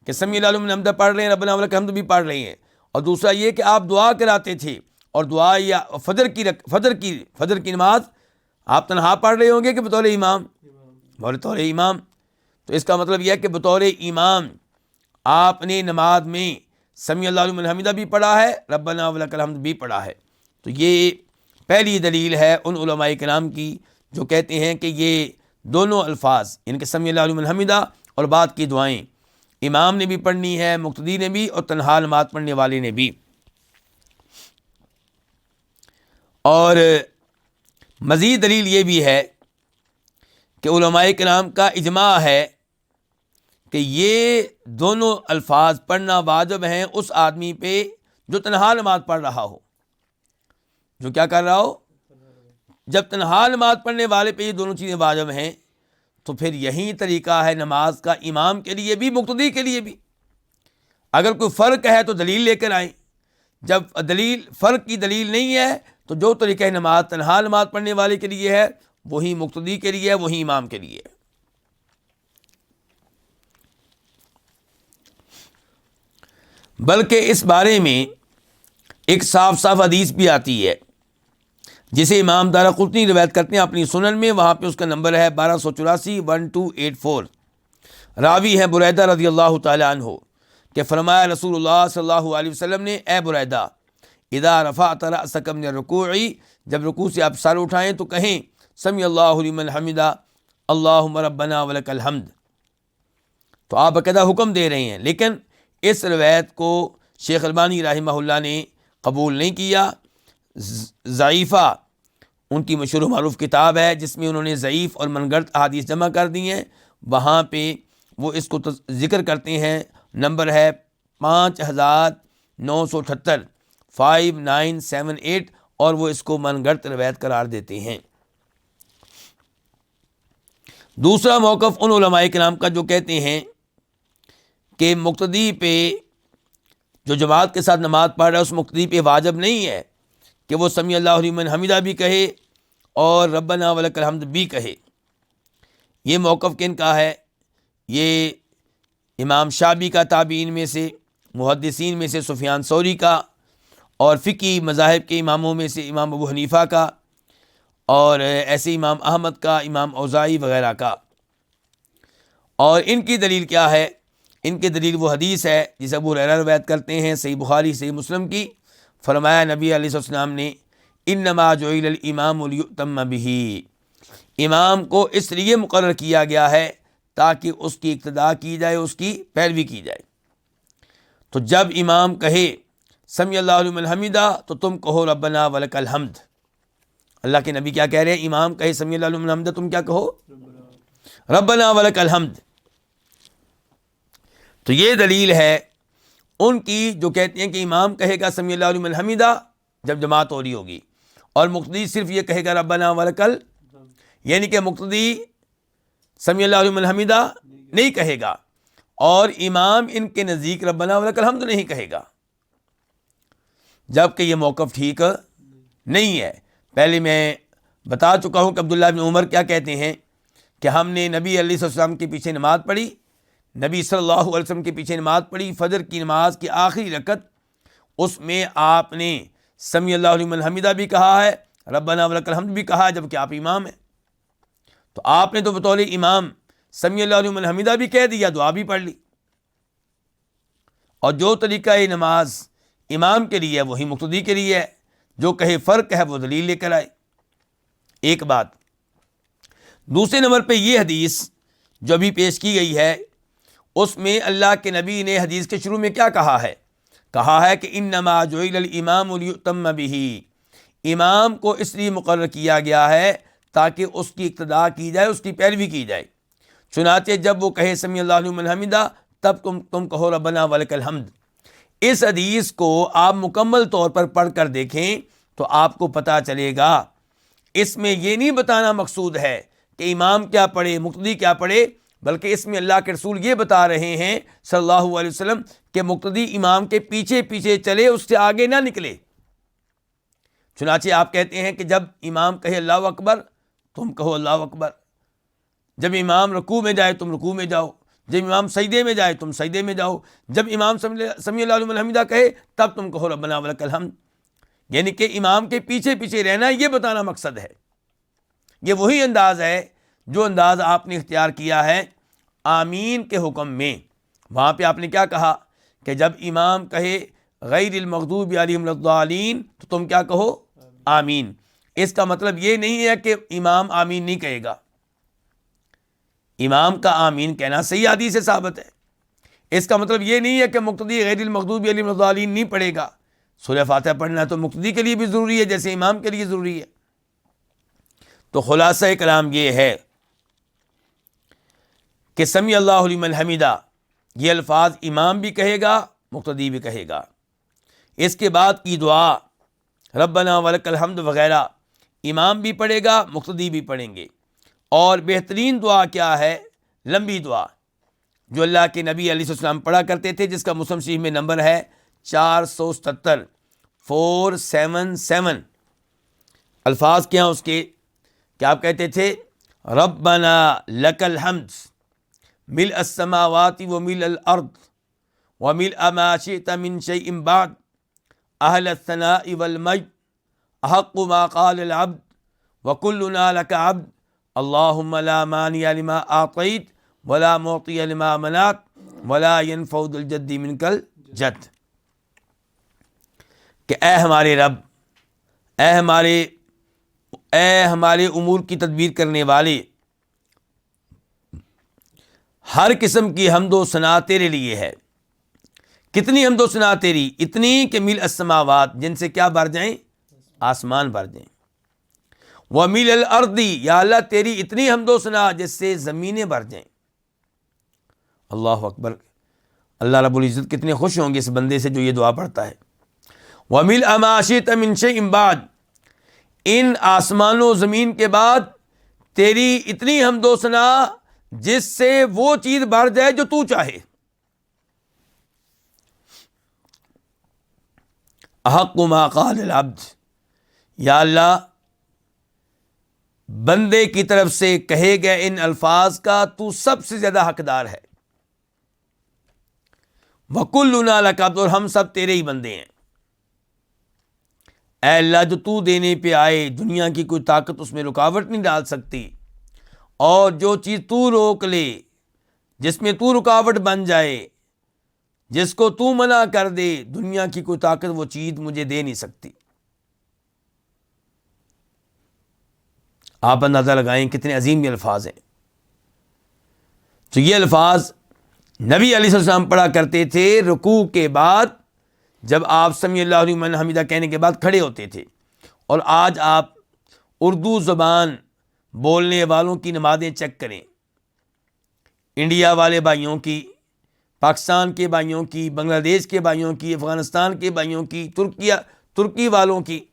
کہ سمی اللہ لمن حمیدہ پڑھ رہے ہیں، ربنا ولک الحمد بھی پڑھ رہے ہیں، اور دوسرا یہ کہ آپ دعا کراتے تھے. اور دعا یا فجر کی نماز آپ تنہا پڑھ رہے ہوں گے کہ بطور امام؟ بطور امام. تو اس کا مطلب یہ ہے کہ بطور امام آپ نے نماز میں سمی اللہ لمن حمیدہ بھی پڑھا ہے، ربنا ولک الحمد بھی پڑھا ہے. تو یہ پہلی دلیل ہے ان علماء کرام کی جو کہتے ہیں کہ یہ دونوں الفاظ، ان کے سمی اللہ لمن حمیدہ اور بعد کی دعائیں امام نے بھی پڑھنی ہے، مقتدی نے بھی، اور تنہا نماز پڑھنے والے نے بھی. اور مزید دلیل یہ بھی ہے کہ علماء کرام کا اجماع ہے کہ یہ دونوں الفاظ پڑھنا واجب ہیں اس آدمی پہ جو تنہا نماز پڑھ رہا ہو. جو کیا کر رہا ہو؟ جب تنہا نماز پڑھنے والے پہ یہ دونوں چیزیں واجب ہیں تو پھر یہی طریقہ ہے نماز کا امام کے لیے بھی، مقتدی کے لیے بھی. اگر کوئی فرق ہے تو دلیل لے کر آئیں. جب فرق کی دلیل نہیں ہے تو جو طریقہ نماز تنہا نماز پڑھنے والے کے لیے ہے وہی مقتدی کے لیے ہے، وہی امام کے لیے ہے. بلکہ اس بارے میں ایک صاف صاف حدیث بھی آتی ہے جسے امام دارقطنی روایت کرتے ہیں اپنی سنن میں. وہاں پہ اس کا نمبر ہے 1284 1284. راوی ہیں بریدہ رضی اللہ تعالی عنہ کہ فرمایا رسول اللہ صلی اللہ علیہ وسلم نے، اے بریدہ اذا رفعت رأسک من الرکوع، جب رکوع سے آپ سر اٹھائیں تو کہیں سمی اللہ لمن حمدہ اللہم ربنا ولک الحمد. تو آپ باقاعدہ حکم دے رہے ہیں، لیکن اس روایت کو شیخ البانی رحمہ اللہ نے قبول نہیں کیا. ضعیفہ ان کی مشہور و معروف کتاب ہے جس میں انہوں نے ضعیف اور من گھڑت احادیث جمع کر دی ہیں. وہاں پہ وہ اس کو ذکر کرتے ہیں، نمبر ہے 5978 5978، اور وہ اس کو من گھڑت روایت قرار دیتے ہیں. دوسرا موقف ان علماء کرام کا جو کہتے ہیں کہ مقتدی پہ جو جماعت کے ساتھ نماز پڑھ رہا ہے اس مقتدی پہ واجب نہیں ہے کہ وہ سمی اللہ لمن حمیدہ بھی کہے اور ربنا ولک الحمد بھی کہے. یہ موقف کن کا ہے؟ یہ امام شعبی کا، تابعین میں سے، محدثین میں سے سفیان ثوری کا، اور فقہی مذاہب کے اماموں میں سے امام ابو حنیفہ کا، اور ایسے امام احمد کا، امام اوزاعی وغیرہ کا. اور ان کی دلیل کیا ہے؟ ان کی دلیل وہ حدیث ہے جسے ابو ہریرہ روایت کرتے ہیں، صحیح بخاری صحیح مسلم کی، فرمایا نبی علیہ السلام نے انما جعل الامام لیؤتم بہ، امام کو اس لیے مقرر کیا گیا ہے تاکہ اس کی اقتداء کی جائے، اس کی پیروی کی جائے۔ تو جب امام کہے سمیع اللہ لمن حمدہ تو تم کہو ربنا ولک الحمد۔ اللہ کے نبی کیا کہہ رہے ہیں؟ امام کہے سمیع اللہ لمن حمدہ، تم کیا کہو؟ ربنا ولک الحمد۔ تو یہ دلیل ہے ان کی جو کہتے ہیں کہ امام کہے گا سمیع اللہ لمن حمدہ جب جماعت ہو رہی ہوگی، اور مقتدی صرف یہ کہے گا ربنا ولک الحمد، یعنی کہ مقتدی سمیع اللہ لمن حمدہ نہیں کہے گا اور امام ان کے نزدیک ربنا ولک الحمد نہیں کہے گا، جبکہ یہ موقف ٹھیک نہیں ہے۔ پہلے میں بتا چکا ہوں کہ عبداللہ بن عمر کیا کہتے ہیں کہ ہم نے نبی علیہ السلام کے پیچھے نماز پڑھی، نبی صلی اللہ علیہ وسلم کے پیچھے نماز پڑھی، فجر کی نماز کی آخری رکعت، اس میں آپ نے سمیع اللہ لمن حمدہ بھی کہا ہے، ربنا ولک الحمد بھی کہا ہے، جبکہ آپ امام ہیں۔ تو آپ نے تو بطور امام سمیع اللہ لمن حمدہ بھی کہہ دیا، دعا بھی پڑھ لی، اور جو طریقہ نماز امام کے لیے ہے وہی مقتدی کے لیے ہے، جو کہے فرق ہے وہ دلیل لے کر آئے۔ ایک بات۔ دوسرے نمبر پہ یہ حدیث جو ابھی پیش کی گئی ہے، اس میں اللہ کے نبی نے حدیث کے شروع میں کیا کہا ہے؟ کہا ہے کہ انما جعل الامام لیؤتم بہ، امام کو اس لیے مقرر کیا گیا ہے تاکہ اس کی اقتداء کی جائے، اس کی پیروی کی جائے۔ چنانچہ جب وہ کہے سمیع اللہ لمن حمدہ تب تم کہو ربنا ولک الحمد۔ اس حدیث کو آپ مکمل طور پر پڑھ کر دیکھیں تو آپ کو پتہ چلے گا، اس میں یہ نہیں بتانا مقصود ہے کہ امام کیا پڑھے مقتدی کیا پڑھے، بلکہ اس میں اللہ کے رسول یہ بتا رہے ہیں صلی اللہ علیہ وسلم کہ مقتدی امام کے پیچھے پیچھے چلے، اس سے آگے نہ نکلے۔ چنانچہ آپ کہتے ہیں کہ جب امام کہے اللہ اکبر تم کہو اللہ اکبر، جب امام رکوع میں جائے تم رکوع میں جاؤ، جب امام سجدے میں جائے تم سجدے میں جاؤ، جب امام سمیع اللہ لمن حمدہ کہے تب تم کہو ربنا ولک الحمد۔ یعنی کہ امام کے پیچھے پیچھے رہنا یہ بتانا مقصد ہے۔ یہ وہی انداز ہے جو انداز آپ نے اختیار کیا ہے آمین کے حکم میں۔ وہاں پہ آپ نے کیا کہا کہ جب امام کہے غیر المغضوب علیہم ولا الضالین تو تم کیا کہو؟ آمین۔ اس کا مطلب یہ نہیں ہے کہ امام آمین نہیں کہے گا، امام کا آمین کہنا صحیح حدیث سے ثابت ہے۔ اس کا مطلب یہ نہیں ہے کہ مقتدی غیر المغضوب علیہم ولا الضالین نہیں پڑھے گا۔ سورہ فاتحہ پڑھنا تو مقتدی کے لیے بھی ضروری ہے جیسے امام کے لیے ضروری ہے۔ تو خلاصہ کلام یہ ہے کہ سمیع اللہ لمن حمدہ یہ الفاظ امام بھی کہے گا مقتدی بھی کہے گا۔ اس کے بعد کی دعا ربنا ولک الحمد وغیرہ امام بھی پڑھے گا مقتدی بھی پڑھیں گے۔ اور بہترین دعا کیا ہے؟ لمبی دعا جو اللہ کے نبی علیہ السلام پڑھا کرتے تھے، جس کا مسلم شریف میں نمبر ہے 477 477۔ الفاظ کیا اس کے؟ کیا آپ کہتے تھے؟ ربنا لک الحمد ملء السماوات وملء الارض وملء ما شئت من شيء بعد اهل الثناء والمجد احق ما قال العبد وكلنا لك عبد اللهم لا مانع لما اعطيت ولا معطي لما منعت ولا ينفع ذو الجد منك الجد۔ کہ اے ہمارے رب، اے ہمارے امور کی تدبیر کرنے والے، ہر قسم کی حمد و ثنا تیرے لیے ہے۔ کتنی حمد و ثنا تیری؟ اتنی کہ ملء السماوات جن سے کیا بھر جائیں؟ آسمان بھر جائیں۔ وملء الارض یا اللہ تیری اتنی حمد و ثنا جس سے زمینیں بھر جائیں۔ اللہ اکبر، اللہ رب العزت کتنے خوش ہوں گے اس بندے سے جو یہ دعا پڑھتا ہے۔ وملء ما شئت من شیء بعد، ان آسمان و زمین کے بعد تیری اتنی حمد و ثنا جس سے وہ چیز بھر جائے جو تو چاہے۔ احق ما قال العبد، یا اللہ بندے کی طرف سے کہے گئے ان الفاظ کا تو سب سے زیادہ حقدار ہے۔ وَكُلُّنَا لَكَ عَبْدٌ، اور ہم سب تیرے ہی بندے ہیں۔ اے اللہ جو تو دینے پہ آئے دنیا کی کوئی طاقت اس میں رکاوٹ نہیں ڈال سکتی، اور جو چیز تو روک لے جس میں تو رکاوٹ بن جائے، جس کو تو منع کر دے، دنیا کی کوئی طاقت وہ چیز مجھے دے نہیں سکتی۔ آپ اندازہ لگائیں کتنے عظیم یہ الفاظ ہیں۔ تو یہ الفاظ نبی علیہ السلام پڑھا کرتے تھے رکوع کے بعد، جب آپ سمیع اللہ لمن حمیدہ کہنے کے بعد کھڑے ہوتے تھے۔ اور آج آپ اردو زبان بولنے والوں کی نمازیں چیک کریں، انڈیا والے بھائیوں کی، پاکستان کے بھائیوں کی، بنگلہ دیش کے بھائیوں کی، افغانستان کے بھائیوں کی، ترکی والوں کی،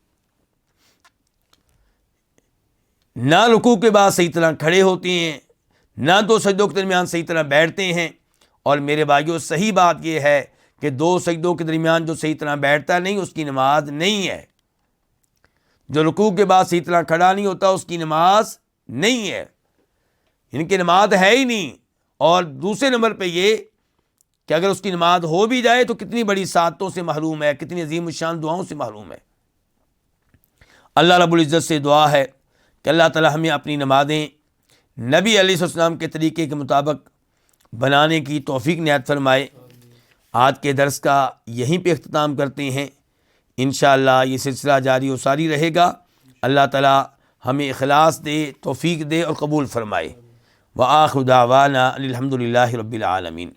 نہ رکوع کے بعد صحیح طرح کھڑے ہوتے ہیں، نہ دو سجدوں کے درمیان صحیح طرح بیٹھتے ہیں۔ اور میرے بھائیوں، صحیح بات یہ ہے کہ دو سجدوں کے درمیان جو صحیح طرح بیٹھتا نہیں اس کی نماز نہیں ہے، جو رکوع کے بعد صحیح طرح کھڑا نہیں ہوتا اس کی نماز نہیں ہے، ان کی نماز ہے ہی نہیں۔ اور دوسرے نمبر پہ یہ کہ اگر اس کی نماز ہو بھی جائے تو کتنی بڑی سعادتوں سے محروم ہے، کتنی عظیم الشان دعاؤں سے محروم ہے۔ اللہ رب العزت سے دعا ہے کہ اللہ تعالی ہمیں اپنی نمازیں نبی علیہ السلام کے طریقے کے مطابق بنانے کی توفیق عنایت فرمائے۔ آج کے درس کا یہیں پہ اختتام کرتے ہیں، انشاءاللہ یہ سلسلہ جاری و ساری رہے گا۔ اللہ تعالی ہمیں اخلاص دے، توفیق دے اور قبول فرمائے۔ وآخر دعوانا الحمد للہ رب العالمین۔